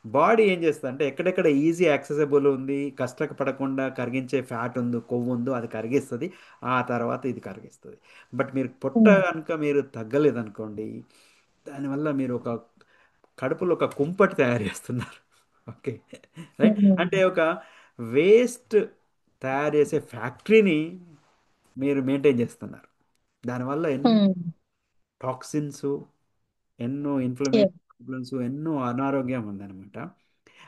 బాడీ ఏం చేస్తుంది అంటే ఎక్కడెక్కడ ఈజీ యాక్సెసిబుల్ ఉంది, కష్టపడకుండా కరిగించే ఫ్యాట్ ఉందో, కొవ్వు ఉందో అది కరిగిస్తుంది. ఆ తర్వాత ఇది కరిగిస్తుంది. బట్ మీరు పొట్ట
ఉమ్,
కనుక మీరు తగ్గలేదనుకోండి, దానివల్ల మీరు ఒక కడుపులో ఒక కుంపటి తయారు చేస్తున్నారు. Okay, right.
ఉమ్,
అంటే ఒక వేస్ట్ తయారు చేసే ఫ్యాక్టరీని మీరు మెయింటైన్ చేస్తున్నారు. దానివల్ల ఎన్నో
ఉమ్,
టాక్సిన్స్, ఎన్నో
yeah.
ఇన్ఫ్లమేషన్స్, ఎన్నో అనారోగ్యం ఉందన్నమాట.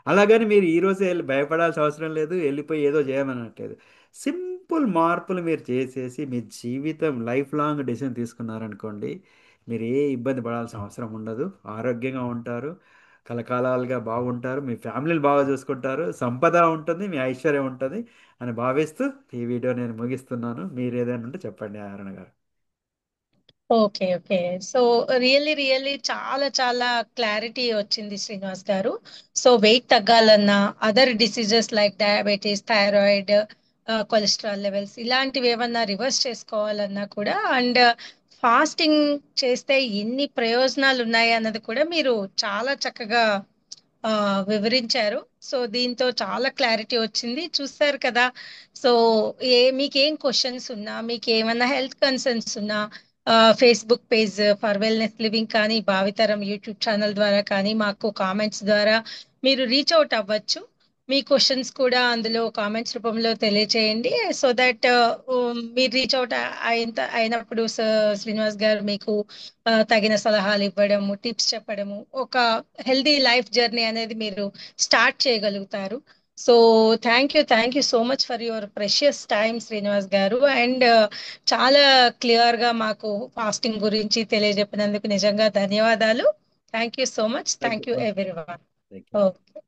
అలాగని మీరు ఈ రోజే వెళ్ళి భయపడాల్సిన అవసరం లేదు, వెళ్ళిపోయి ఏదో చేయమనట్లేదు. సింపుల్ మార్పులు మీరు చేసేసి మీ జీవితం లైఫ్ లాంగ్ డెసిషన్ తీసుకున్నారనుకోండి, మీరు ఏ ఇబ్బంది పడాల్సిన అవసరం ఉండదు. ఆరోగ్యంగా ఉంటారు, కలకాలాలుగా బాగుంటారు, మీ ఫ్యామిలీని బాగా చూసుకుంటారు, సంపద ఉంటుంది, మీ ఐశ్వర్యం ఉంటుంది అని భావిస్తూ ఈ వీడియో నేను ముగిస్తున్నాను. మీరు ఏదైనా ఉంటే చెప్పండి అరుణ గారు.
Okay, okay. సో రియల్లీ చాలా చాలా క్లారిటీ వచ్చింది శ్రీనివాస్ గారు. సో వెయిట్ తగ్గాలన్నా, other diseases like diabetes, thyroid, cholesterol levels ఇలాంటివి ఏమన్నా రివర్స్ చేసుకోవాలన్నా కూడా, అండ్ ఫాస్టింగ్ చేస్తే ఎన్ని ప్రయోజనాలు ఉన్నాయి అన్నది కూడా మీరు చాలా చక్కగా ఆ, వివరించారు. సో దీంతో చాలా క్లారిటీ వచ్చింది, చూస్తారు కదా. సో మీకేం క్వశ్చన్స్ ఉన్నా, మీకు ఏమన్నా హెల్త్ కన్సర్న్స్ ఉన్నా, Facebook page for wellness living కానీ, భావితరం యూట్యూబ్ ఛానల్ ద్వారా కానీ, మాకు కామెంట్స్ ద్వారా మీరు రీచ్ అవుట్ అవ్వచ్చు. మీ క్వశ్చన్స్ కూడా అందులో కామెంట్స్ రూపంలో తెలియచేయండి, సో దట్ మీరు రీచ్ అవుట్ అయినప్పుడు శ్రీనివాస్ గారు మీకు తగిన సలహాలు ఇవ్వడము, టిప్స్ చెప్పడము, ఒక హెల్దీ లైఫ్ జర్నీ అనేది మీరు స్టార్ట్ చేయగలుగుతారు. So thank you so much for your precious time Srinivas గారు. అండ్ చాలా క్లియర్ గా మాకు ఫాస్టింగ్ గురించి తెలియజెప్పినందుకు నిజంగా ధన్యవాదాలు. Thank you so much.
Thank
thank
you.
You everyone.
Thank you.
Okay.